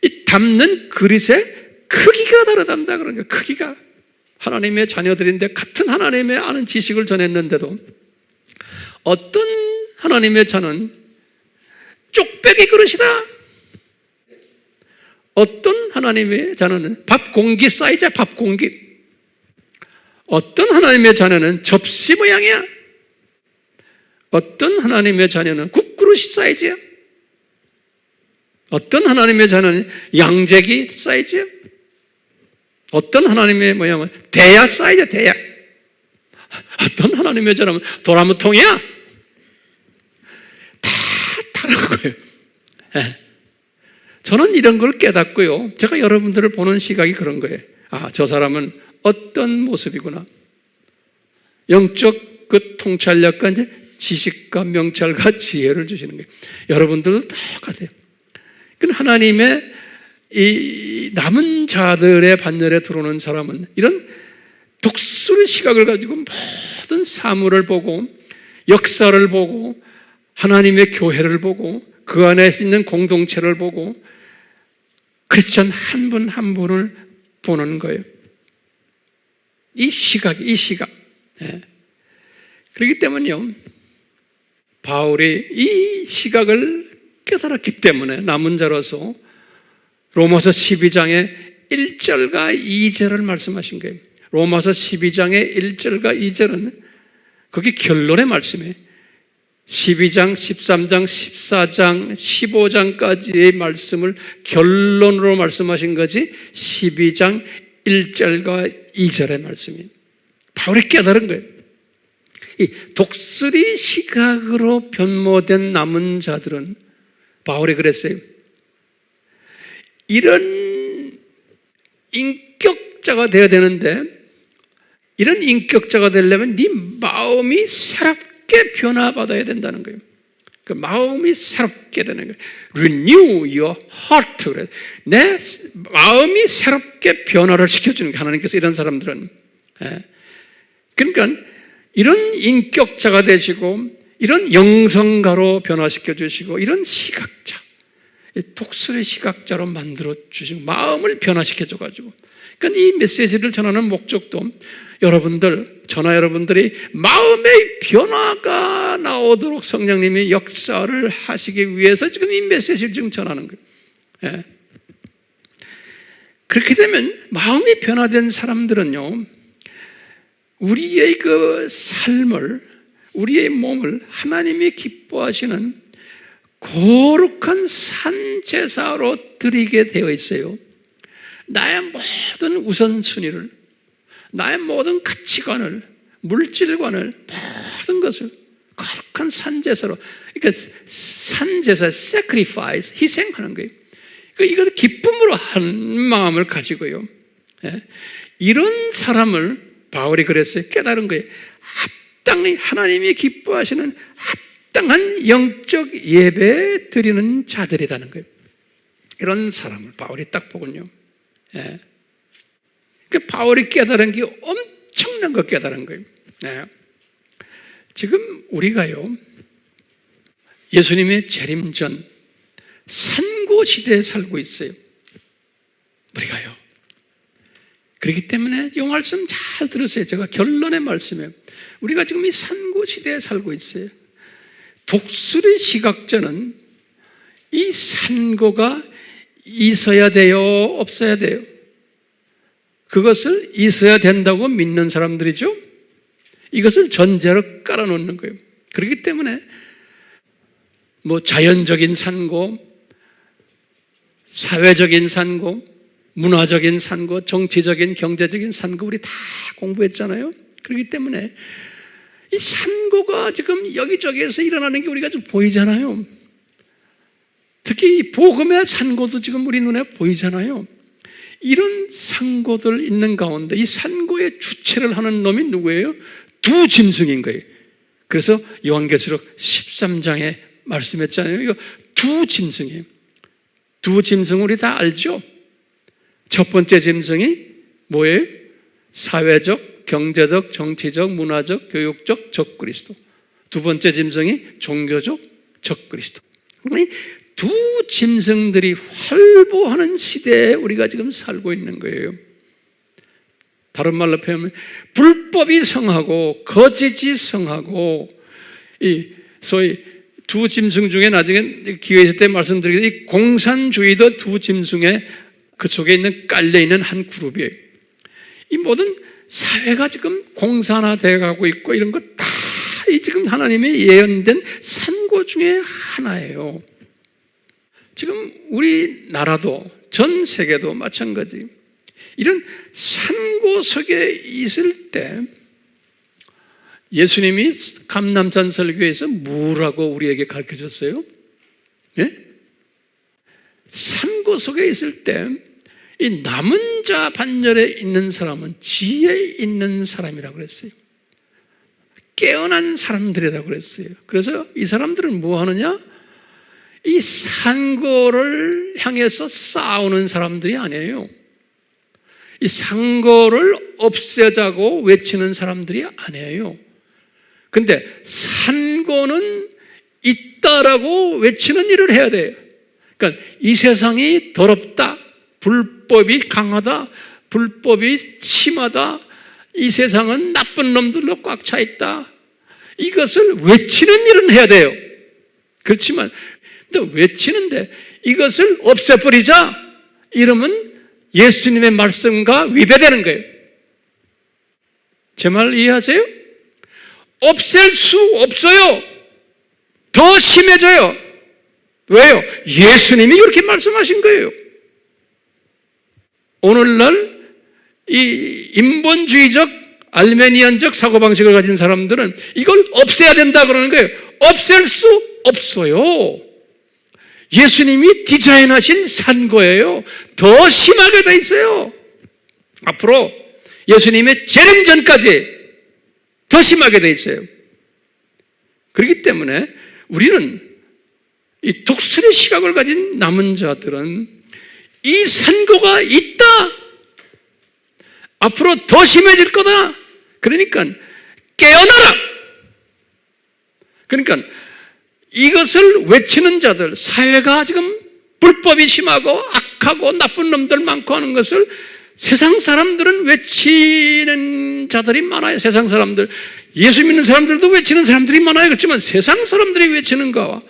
이 담는 그릇의 크기가 다르단다 그러는 거예요. 크기가. 하나님의 자녀들인데 같은 하나님의 아는 지식을 전했는데도 어떤 하나님의 자는 쪽배기 그릇이다. 어떤 하나님의 자녀는 밥 공기 사이즈야, 밥 공기. 어떤 하나님의 자녀는 접시 모양이야. 어떤 하나님의 자녀는 국그릇이 사이즈야. 어떤 하나님의 자녀는 양재기 사이즈야. 어떤 하나님의 모양은 대야 사이즈야, 대야. 어떤 하나님의 자녀는 도라무통이야. 다 다른 거예요. 네. 저는 이런 걸 깨닫고요, 제가 여러분들을 보는 시각이 그런 거예요. 저 사람은 어떤 모습이구나. 영적 그 통찰력과 이제 지식과 명찰과 지혜를 주시는 거예요. 여러분들도 똑같아요. 하나님의 이 남은 자들의 반열에 들어오는 사람은 이런 독수리 시각을 가지고 모든 사물을 보고, 역사를 보고, 하나님의 교회를 보고, 그 안에 있는 공동체를 보고, 크리스천 한 분 한 분을 보는 거예요. 이 시각. 네. 그렇기 때문에요, 바울이 이 시각을 깨달았기 때문에 남은 자로서 로마서 12장의 1절과 2절을 말씀하신 거예요. 로마서 12장의 1절과 2절은 거기 결론의 말씀이에요. 12장, 13장, 14장, 15장까지의 말씀을 결론으로 말씀하신 거지 12장 1절과 2절의 말씀이에요. 바울이 깨달은 거예요. 이 독수리 시각으로 변모된 남은 자들은, 바울이 그랬어요, 이런 인격자가 되어야 되는데, 이런 인격자가 되려면 네 마음이 새롭게 변화받아야 된다는 거예요. 그 마음이 새롭게 되는 거예요. Renew your heart. 내 마음이 새롭게 변화를 시켜주는 거예요, 하나님께서. 이런 사람들은. 그러니까 이런 인격자가 되시고 이런 영성가로 변화시켜 주시고 이런 시각자, 독수리 시각자로 만들어 주시고 마음을 변화시켜 줘가지고, 그러니까 이 메시지를 전하는 목적도 여러분들, 저나 여러분들이 마음의 변화가 나오도록 성령님이 역사를 하시기 위해서 지금 이 메시지를 지금 전하는 거예요. 예. 그렇게 되면 마음이 변화된 사람들은요, 우리의 그 삶을, 우리의 몸을 하나님이 기뻐하시는 거룩한 산제사로 드리게 되어 있어요. 나의 모든 우선순위를, 나의 모든 가치관을, 물질관을, 모든 것을 거룩한 산제사로, 그러니까 산제사, sacrifice, 희생하는 거예요. 이것을 기쁨으로 하는 마음을 가지고요. 이런 사람을 바울이 그랬어요. 깨달은 거예요. 합당히 하나님이 기뻐하시는 합당한 영적 예배 드리는 자들이라는 거예요. 이런 사람을 바울이 딱 보군요. 바울이 깨달은 게 엄청난 거 깨달은 거예요. 지금 우리가요, 예수님의 재림 전 산고 시대에 살고 있어요. 우리가요. 그렇기 때문에 이 말씀 잘 들으세요. 제가 결론의 말씀이에요. 우리가 지금 이 산고 시대에 살고 있어요. 독수리 시각자는 이 산고가 있어야 돼요, 없어야 돼요? 그것을 있어야 된다고 믿는 사람들이죠. 이것을 전제로 깔아놓는 거예요. 그렇기 때문에 뭐 자연적인 산고, 사회적인 산고, 문화적인 산고, 정치적인, 경제적인 산고 우리 다 공부했잖아요. 그렇기 때문에 이 산고가 지금 여기저기에서 일어나는 게 우리가 좀 보이잖아요. 특히 이 복음의 산고도 지금 우리 눈에 보이잖아요. 이런 산고들 있는 가운데 이 산고의 주체를 하는 놈이 누구예요? 두 짐승인 거예요. 그래서 요한계시록 13장에 말씀했잖아요. 이거 두 짐승이에요. 두 짐승 우리 다 알죠? 첫 번째 짐승이 뭐예요? 사회적, 경제적, 정치적, 문화적, 교육적 적그리스도. 두 번째 짐승이 종교적 적그리스도. 두 짐승들이 활보하는 시대에 우리가 지금 살고 있는 거예요. 다른 말로 표현하면 불법이 성하고 거짓이 성하고, 이 소위 두 짐승 중에 나중에 기회 있을 때 말씀드리겠는데, 이 공산주의도 두 짐승의 그 속에 있는 깔려있는 한 그룹이에요. 이 모든 사회가 지금 공산화되어 가고 있고 이런 거 다 지금 하나님의 예언된 산고 중에 하나예요. 지금 우리나라도 전 세계도 마찬가지. 이런 산고 속에 있을 때 예수님이 감람산 설교에서 뭐라고 우리에게 가르쳐줬어요? 예? 산고 속에 있을 때 이 남은 자 반열에 있는 사람은 지혜 있는 사람이라고 그랬어요. 깨어난 사람들이라고 그랬어요. 그래서 이 사람들은 뭐 하느냐? 이 산고를 향해서 싸우는 사람들이 아니에요. 이 산고를 없애자고 외치는 사람들이 아니에요. 근데 산고는 있다라고 외치는 일을 해야 돼요. 그러니까 이 세상이 더럽다, 불법이 강하다, 불법이 심하다, 이 세상은 나쁜 놈들로 꽉 차 있다, 이것을 외치는 일은 해야 돼요. 그렇지만 또 외치는데 이것을 없애버리자 이러면 예수님의 말씀과 위배되는 거예요. 제 말 이해하세요? 없앨 수 없어요. 더 심해져요. 왜요? 예수님이 이렇게 말씀하신 거예요. 오늘날 이 인본주의적 알메니안적 사고방식을 가진 사람들은 이걸 없애야 된다 그러는 거예요. 없앨 수 없어요. 예수님이 디자인하신 산고예요. 더 심하게 돼 있어요. 앞으로 예수님의 재림 전까지 더 심하게 돼 있어요. 그렇기 때문에 우리는 이 독수리 시각을 가진 남은 자들은 이 산고가 있다, 앞으로 더 심해질 거다, 그러니까 깨어나라. 그러니까 이것을 외치는 자들, 사회가 지금 불법이 심하고 악하고 나쁜 놈들 많고 하는 것을 세상 사람들은 외치는 자들이 많아요. 세상 사람들, 예수 믿는 사람들도 외치는 사람들이 많아요. 그렇지만 세상 사람들이 외치는 거와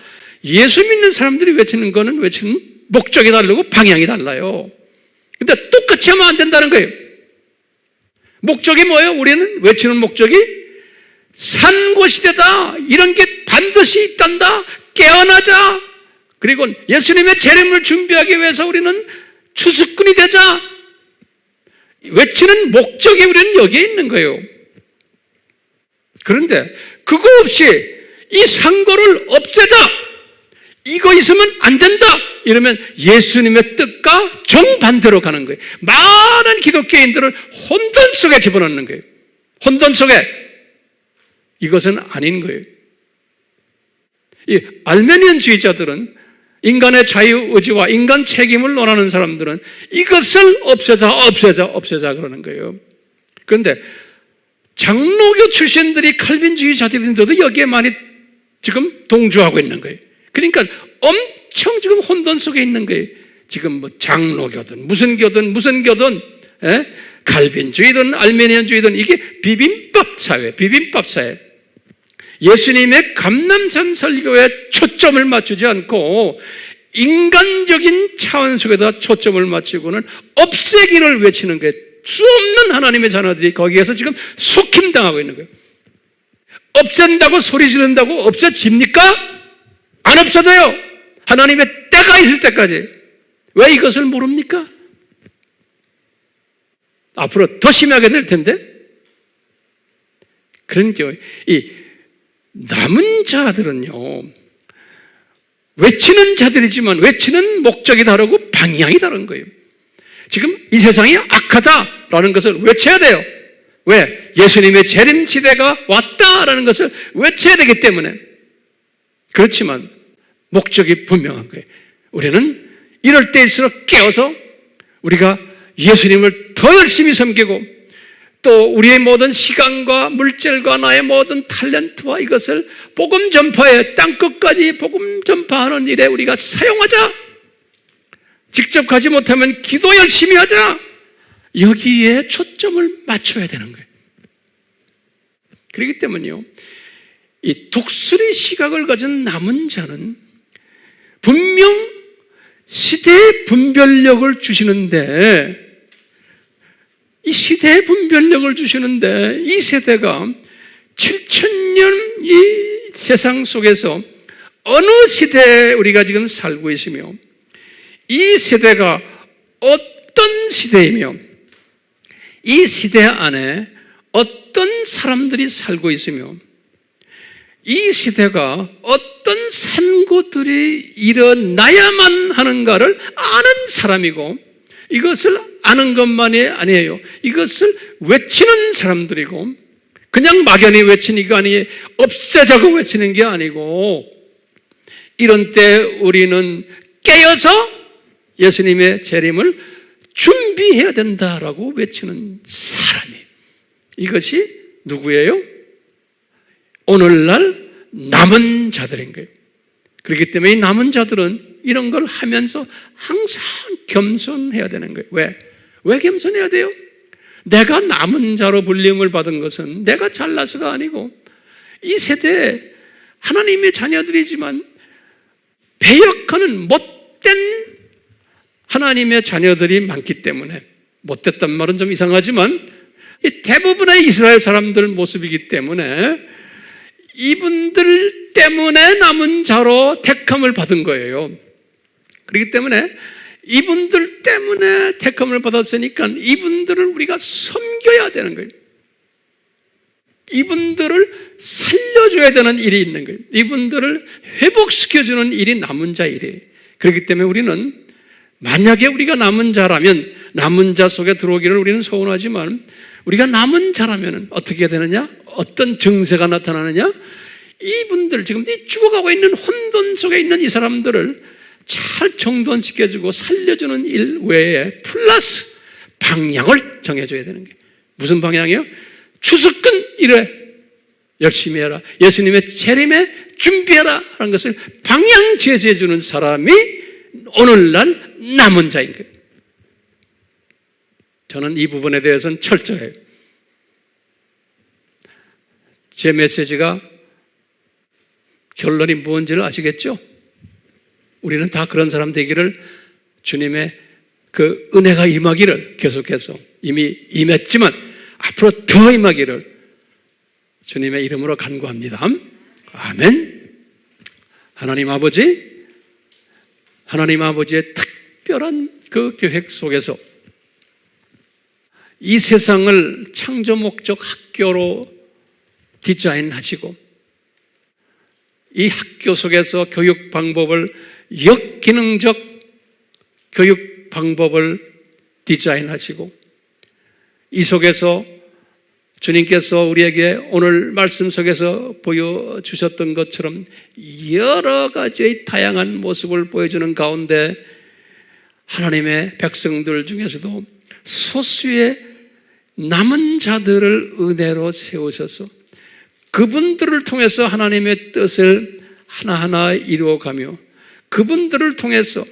예수 믿는 사람들이 외치는 거는 외치는 목적이 다르고 방향이 달라요. 근데 똑같이 하면 안 된다는 거예요. 목적이 뭐예요? 우리는 외치는 목적이 산고시대다, 이런 게 반드시 있단다, 깨어나자. 그리고 예수님의 재림을 준비하기 위해서 우리는 추수꾼이 되자. 외치는 목적이 우리는 여기에 있는 거예요. 그런데 그거 없이 이 상고를 없애자, 이거 있으면 안 된다, 이러면 예수님의 뜻과 정반대로 가는 거예요. 많은 기독교인들을 혼돈 속에 집어넣는 거예요. 혼돈 속에. 이것은 아닌 거예요. 이 알메니안주의자들은, 인간의 자유의지와 인간 책임을 논하는 사람들은 이것을 없애자 그러는 거예요. 그런데 장로교 출신들이 칼빈주의자들인데도 여기에 많이 지금 동조하고 있는 거예요. 그러니까 엄청 지금 혼돈 속에 있는 거예요. 지금 뭐 장로교든 무슨 교든 칼빈주의든 알메니안주의든 이게 비빔밥 사회. 예수님의 감람산 설교에 초점을 맞추지 않고 인간적인 차원 속에다 초점을 맞추고는 없애기를 외치는 거예요. 수 없는 하나님의 자녀들이 거기에서 지금 속힘당하고 있는 거예요. 없앤다고 소리 지른다고 없어집니까? 안 없어져요. 하나님의 때가 있을 때까지. 왜 이것을 모릅니까? 앞으로 더 심하게 될 텐데. 그러니까 이 남은 자들은요, 외치는 자들이지만 외치는 목적이 다르고 방향이 다른 거예요. 지금 이 세상이 악하다라는 것을 외쳐야 돼요. 왜? 예수님의 재림 시대가 왔다라는 것을 외쳐야 되기 때문에. 그렇지만 목적이 분명한 거예요. 우리는 이럴 때일수록 깨어서 우리가 예수님을 더 열심히 섬기고 또 우리의 모든 시간과 물질과 나의 모든 탤런트와 이것을 복음 전파에, 땅끝까지 복음 전파하는 일에 우리가 사용하자. 직접 가지 못하면 기도 열심히 하자. 여기에 초점을 맞춰야 되는 거예요. 그렇기 때문에요, 이 독수리 시각을 가진 남은 자는 분명 시대의 분별력을 주시는데, 이 시대의 분별력을 주시는데 이 세대가 7,000년 이 세상 속에서 어느 시대에 우리가 지금 살고 있으며, 이 세대가 어떤 시대이며, 이 시대 안에 어떤 사람들이 살고 있으며, 이 시대가 어떤 산고들이 일어나야만 하는가를 아는 사람이고, 이것을 아는 것만이 아니에요. 이것을 외치는 사람들이고, 그냥 막연히 외치는 게 아니에요. 없애자고 외치는 게 아니고, 이런 때 우리는 깨어서 예수님의 재림을 준비해야 된다라고 외치는 사람이, 이것이 누구예요? 오늘날 남은 자들인 거예요. 그렇기 때문에 이 남은 자들은 이런 걸 하면서 항상 겸손해야 되는 거예요. 왜 겸손해야 돼요? 내가 남은 자로 불림을 받은 것은 내가 잘나서가 아니고, 이 세대에 하나님의 자녀들이지만 배역하는 못된 하나님의 자녀들이 많기 때문에, 못됐단 말은 좀 이상하지만 대부분의 이스라엘 사람들 모습이기 때문에 이분들 때문에 남은 자로 택함을 받은 거예요. 그렇기 때문에 이분들 때문에 택함을 받았으니까 이분들을 우리가 섬겨야 되는 거예요. 이분들을 살려줘야 되는 일이 있는 거예요. 이분들을 회복시켜주는 일이 남은 자 일이에요. 그렇기 때문에 우리는, 만약에 우리가 남은 자라면, 남은 자 속에 들어오기를 우리는 소원하지만, 우리가 남은 자라면 어떻게 되느냐? 어떤 증세가 나타나느냐? 이분들, 지금 이 죽어가고 있는 혼돈 속에 있는 이 사람들을 잘 정돈시켜주고 살려주는 일 외에 플러스 방향을 정해줘야 되는 거예요. 무슨 방향이요? 추수꾼 일에 열심히 해라. 예수님의 재림에 준비해라 하는 것을 방향 제시해 주는 사람이 오늘날 남은 자인 거예요. 저는 이 부분에 대해서는 철저해요. 제 메시지가 결론이 뭔지를 아시겠죠? 우리는 다 그런 사람 되기를, 주님의 그 은혜가 임하기를, 계속해서 이미 임했지만 앞으로 더 임하기를 주님의 이름으로 간구합니다. 아멘. 하나님 아버지의 특별한 그 계획 속에서 이 세상을 창조 목적 학교로 디자인하시고, 이 학교 속에서 교육 방법을, 역기능적 교육 방법을 디자인하시고, 이 속에서 주님께서 우리에게 오늘 말씀 속에서 보여주셨던 것처럼 여러 가지의 다양한 모습을 보여주는 가운데 하나님의 백성들 중에서도 소수의 남은 자들을 은혜로 세우셔서 그분들을 통해서 하나님의 뜻을 하나하나 이루어가며, 그분들을 통해서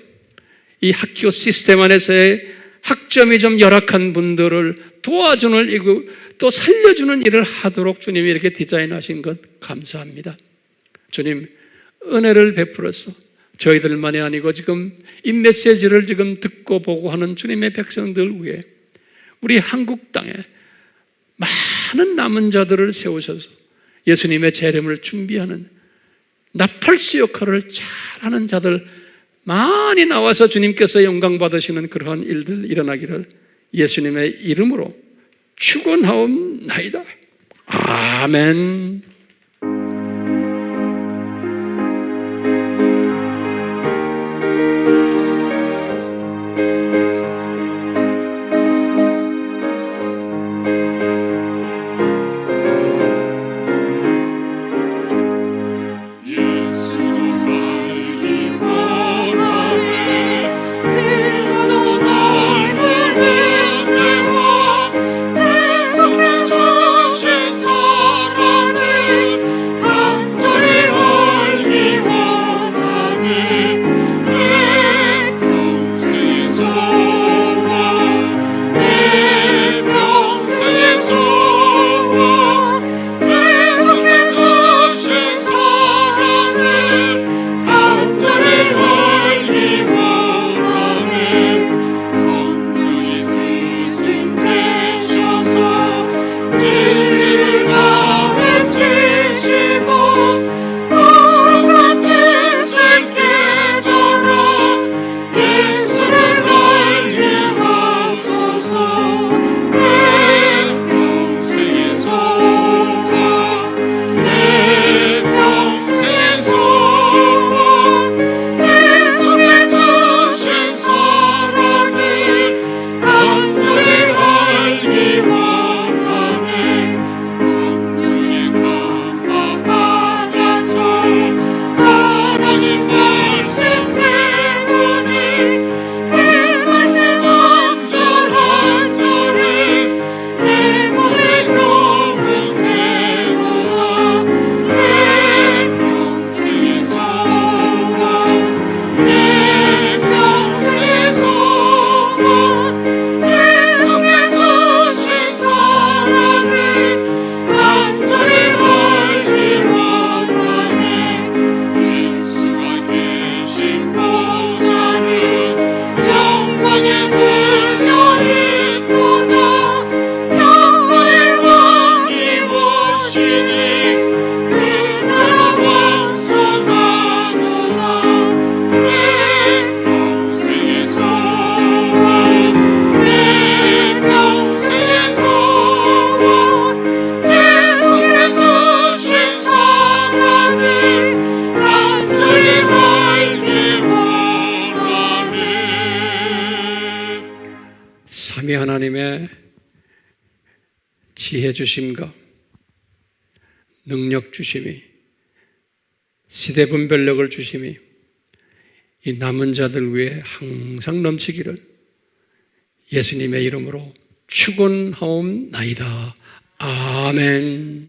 이 학교 시스템 안에서의 학점이 좀 열악한 분들을 도와주는 일을, 또 살려주는 일을 하도록 주님이 이렇게 디자인하신 것 감사합니다. 주님, 은혜를 베풀어서 저희들만이 아니고 지금 이 메시지를 지금 듣고 보고 하는 주님의 백성들 위해 우리 한국 땅에 많은 남은 자들을 세우셔서 예수님의 재림을 준비하는 나팔수 역할을 잘하는 자들 많이 나와서 주님께서 영광 받으시는 그러한 일들 일어나기를 예수님의 이름으로 축원하옵나이다. 아멘. 하나님의 지혜 주심과 능력 주심이, 시대 분별력을 주심이 이 남은 자들 위해 항상 넘치기를 예수님의 이름으로 축원하옵나이다. 아멘.